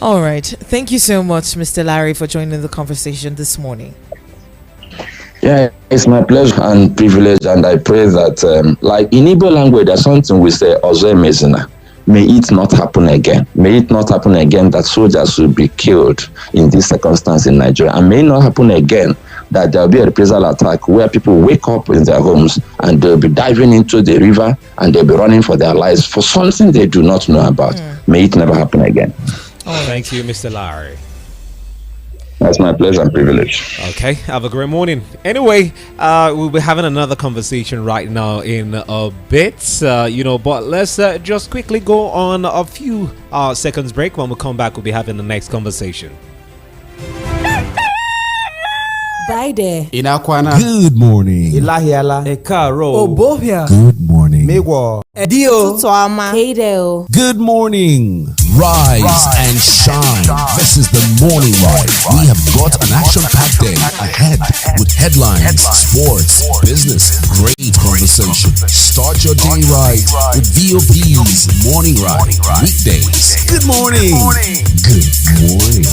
All right. Thank you so much, Mr. Larry, for joining the conversation this morning. Yeah, it's my pleasure and privilege, and I pray that, like in Igbo language, there's something we say, Ozo Mezina. May it not happen again. May it not happen again that soldiers will be killed in this circumstance in Nigeria. And may it not happen again that there will be a reprisal attack where people wake up in their homes and they'll be diving into the river and they'll be running for their lives for something they do not know about. May it never happen again. Thank you, Mr. Larry. That's my pleasure and privilege. Okay, have a great morning. Anyway, we'll be having another conversation right now in a bit, but let's just quickly go on a few seconds break. When we come back, we'll be having the next conversation. Bye there. Inakwana. Good morning. Ilahiala. Ekaro. Obohia. Good morning. Mewo. Edio. Tutuama. Keideo. Good morning. Rise and shine. This is the morning ride. We have got an action-packed day ahead with headlines, sports, business, great conversation. Start your day right with VOP's Morning Ride. Weekdays. Good morning. Good morning.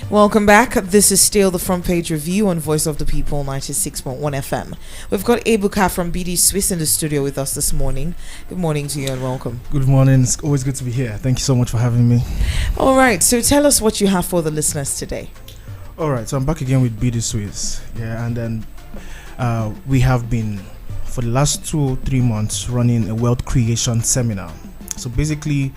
Welcome back. This is still the front page review on Voice of the People 96.1 FM. We've got Ebuka from BD Swiss in the studio with us this morning. Good morning to you and welcome. Good morning. It's always good to be here. Thank you so much for having me. All right. So tell us what you have for the listeners today. All right. So I'm back again with BD Swiss. Yeah. And then we have been, for the last 2-3 months, running a wealth creation seminar. So basically,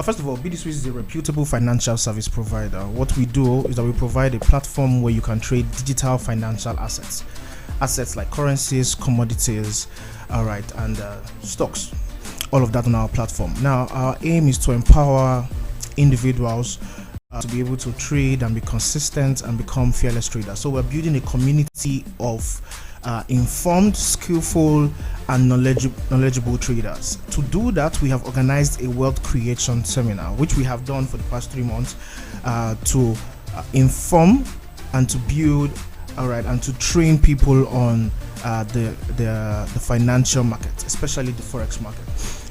first of all, BD Swiss is a reputable financial service provider. What we do is that we provide a platform where you can trade digital financial assets like currencies, commodities, and stocks. All of that on our platform. Now, our aim is to empower individuals to be able to trade and be consistent and become fearless traders. So we're building a community of informed, skillful, and knowledgeable traders. To do that, we have organized a wealth creation seminar, which we have done for the past 3 months, to inform and to build, and to train people on the financial market, especially the forex market.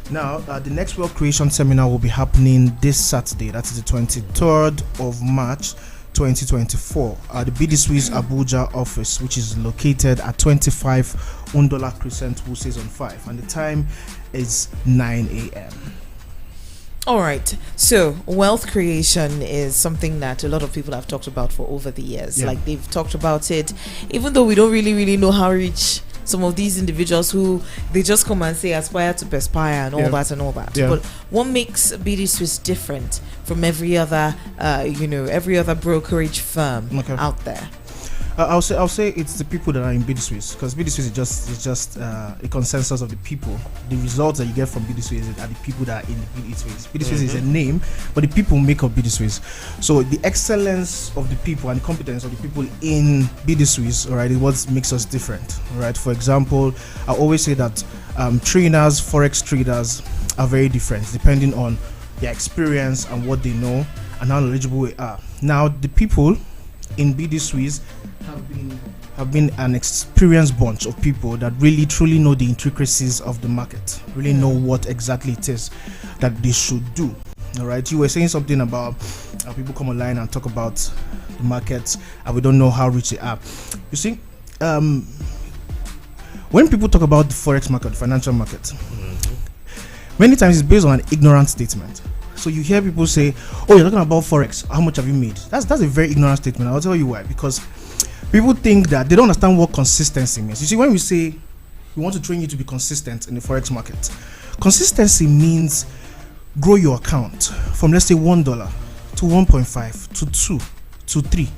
Now, the next wealth creation seminar will be happening this Saturday. That is the 23rd of March. 2024 the BD Swiss Abuja office, which is located at 25 Undola Crescent, Wuse Zone 5, and the time is 9 a.m. All right. So wealth creation is something that a lot of people have talked about for over the years. Like they've talked about it, even though we don't really know how rich some of these individuals who they just come and say aspire to perspire and all that and all that. Yeah. But what makes BD Swiss different from every other every other brokerage firm out there? I'll say it's the people that are in BD Swiss, because BD Swiss is just a consensus of the people. The results that you get from BD Swiss are the people that are in the BD Swiss. BD Swiss is a name, but the people make up BD Swiss. So the excellence of the people and competence of the people in BD Swiss, all right, is what makes us different. All right. For example, I always say that trainers, forex traders are very different depending on their experience and what they know and how knowledgeable they are. Now, the people in BD Swiss have been an experienced bunch of people that really truly know the intricacies of the market, really know what exactly it is that they should do. All right, you were saying something about people come online and talk about the market and we don't know how rich they are. You see, when people talk about the forex market, the financial market, many times it's based on an ignorant statement. So you hear people say, "Oh, you're talking about forex. How much have you made?" That's a very ignorant statement. I'll tell you why. Because people think that they don't understand what consistency means. You see, when we say we want to train you to be consistent in the forex market, consistency means grow your account from, let's say, $1 to 1.5 to 2 to 3,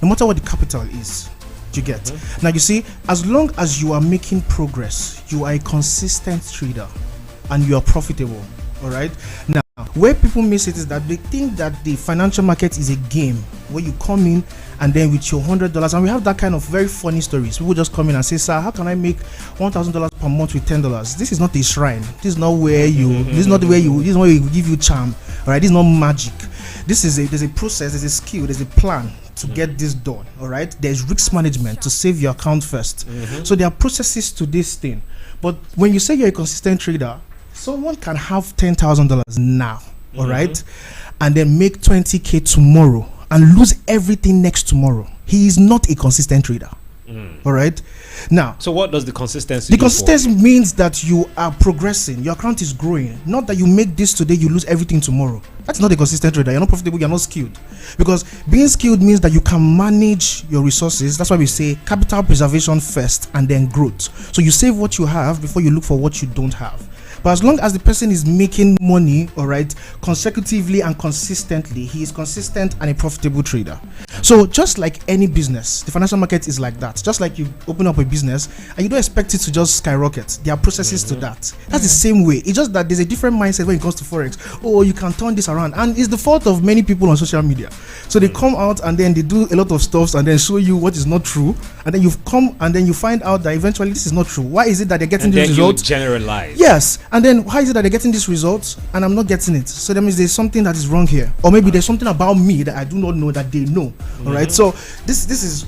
no matter what the capital is. You get? Now you see, as long as you are making progress, you are a consistent trader and you are profitable. All right. Now, where people miss it is that they think that the financial market is a game where you come in and then with your $100, and we have that kind of very funny stories. People just come in and say, "Sir, how can I make $1,000 per month with $10?" This is not a shrine. This is not where you. This is not where you. This is not where you give you charm. All right. This is not magic. There's a process. There's a skill. There's a plan to get this done. All right. There's risk management to save your account first. So there are processes to this thing. But when you say you're a consistent trader, someone can have $10,000 now, all right, and then make 20K tomorrow and lose everything next tomorrow. He is not a consistent trader. All right. Now, so what does the consistency? The consistency means that you are progressing. Your account is growing. Not that you make this today, you lose everything tomorrow. That's not a consistent trader. You're not profitable. You're not skilled. Because being skilled means that you can manage your resources. That's why we say capital preservation first and then growth. So you save what you have before you look for what you don't have. But as long as the person is making money, all right, consecutively and consistently, he is consistent and a profitable trader. So just like any business, the financial market is like that. Just like you open up a business and you don't expect it to just skyrocket. There are processes to that. That's the same way. It's just that there's a different mindset when it comes to forex. Oh, you can turn this around, and it's the fault of many people on social media. So they come out and then they do a lot of stuff and then show you what is not true, and then you come and then you find out that eventually this is not true. Why is it that they're getting these results? Generalize. Yes. And then why is it that they're getting these results and I'm not getting it? So that means there's something that is wrong here, or maybe there's something about me that I do not know that they know. All right. So this is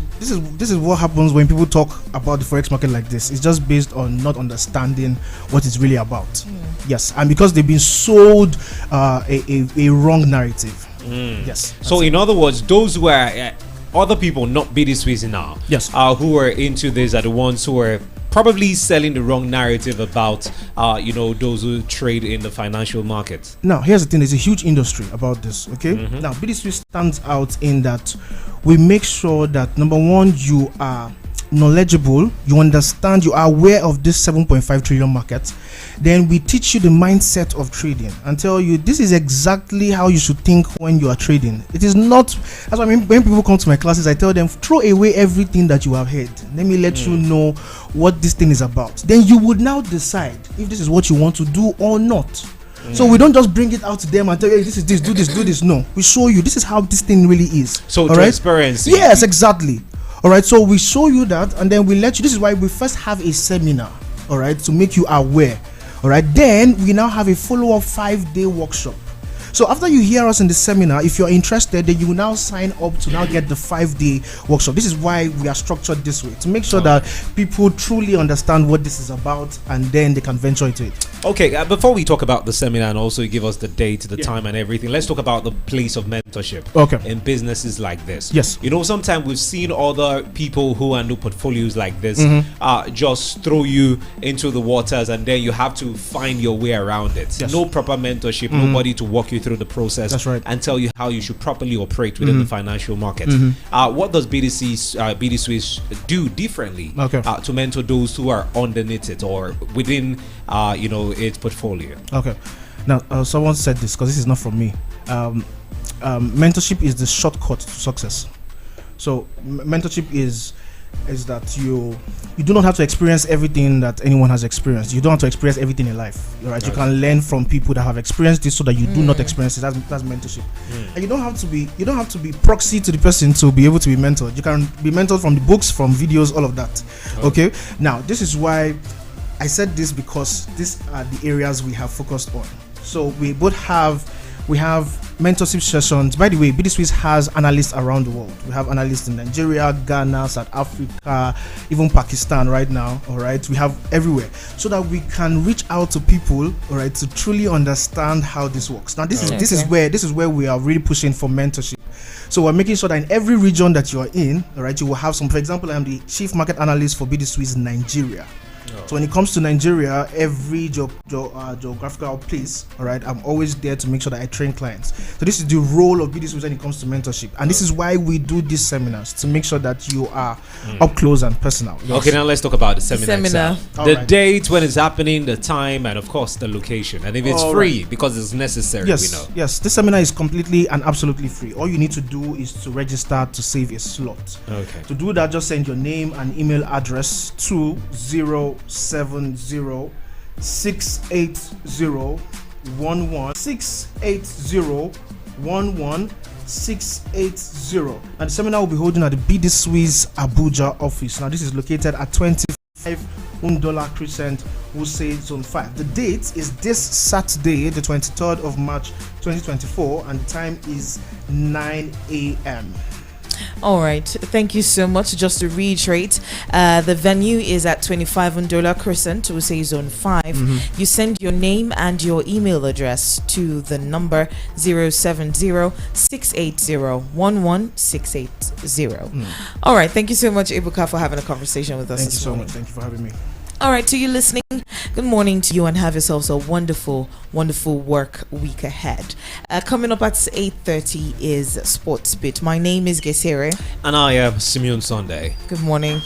what happens when people talk about the forex market like this. It's just based on not understanding what it's really about. Yes, and because they've been sold a wrong narrative. Yes. So in other words, those who are other people, not BD Swiss now, yes, who are into this are the ones who are probably selling the wrong narrative about those who trade in the financial markets. Now here's the thing, there's a huge industry about this. Okay. Now BD Swiss stands out in that we make sure that, number one, you are knowledgeable, you understand, you are aware of this 7.5 trillion market. Then we teach you the mindset of trading and tell you this is exactly how you should think when you are trading. It is not, that's why I mean, when people come to my classes, I tell them, throw away everything that you have heard. Let me let you know what this thing is about. Then you would now decide if this is what you want to do or not. So we don't just bring it out to them and tell you, hey, this is this, do this, do this. No, we show you this is how this thing really is. So transparency. Right? Yes, exactly. All right, so we show you that, and then we let you. This is why we first have a seminar, all right, to make you aware. All right, then we now have a follow-up 5-day workshop. So after you hear us in the seminar, if you're interested, then you will now sign up to now get the 5-day workshop. This is why we are structured this way, to make sure that people truly understand what this is about, and then they can venture into it. Okay, before we talk about the seminar and also give us the date, the time and everything, let's talk about the place of mentorship in businesses like this. Yes. You know, sometimes we've seen other people who handle portfolios like this just throw you into the waters and then you have to find your way around it. Yes. No proper mentorship, nobody to walk you through the process. That's right. And tell you how you should properly operate within the financial market. What does BD Swiss do differently to mentor those who are underneath it or within its portfolio? Okay. Now, someone said this because this is not from me. Mentorship is the shortcut to success. So mentorship is that you do not have to experience everything that anyone has experienced. You don't have to experience everything in life, right? You can learn from people that have experienced this so that you do not experience it. That's mentorship. And you don't have to be proxy to the person to be able to be mentored. You can be mentored from the books, from videos, all of that. Okay. Now, this is why I said this, because these are the areas we have focused on. So we have mentorship sessions. By the way, BD Swiss has analysts around the world. We have analysts in Nigeria, Ghana, South Africa, even Pakistan right now. All right, we have everywhere, so that we can reach out to people, all right, to truly understand how this works. Now, this is where we are really pushing for mentorship. So we're making sure that in every region that you are in, all right, you will have some. For example, I'm the chief market analyst for BD Swiss Nigeria. So when it comes to Nigeria, every geographical place, all right, I'm always there to make sure that I train clients. So this is the role of BD Swiss when it comes to mentorship, and this is why we do these seminars, to make sure that you are up close and personal. Okay, now let's talk about the seminar. All the right. date, when it's happening, the time, and of course the location. And if it's free, because it's necessary, yes, we know. Yes, this seminar is completely and absolutely free. All you need to do is to register to save a slot. Okay. To do that, just send your name and email address to 070 680 680. And the seminar will be holding at the BD Swiss Abuja office. Now, this is located at 25 Undola Crescent, Wuse Zone 5. The date is this Saturday, the 23rd of March 2024, and the time is 9 a.m. All right, thank you so much. Just to reiterate, the venue is at 25 Undola Crescent, Wuse Zone 5. You send your name and your email address to the number 070-680-11680. All right, thank you so much, Ebuka, for having a conversation with us. Thank you so much. Thank you for having me. All right, to you listening, good morning to you, and have yourselves a wonderful, wonderful work week ahead. Coming up at 8:30 is Sports Bit. My name is Gesere. And I am Simeon Sunday. Good morning.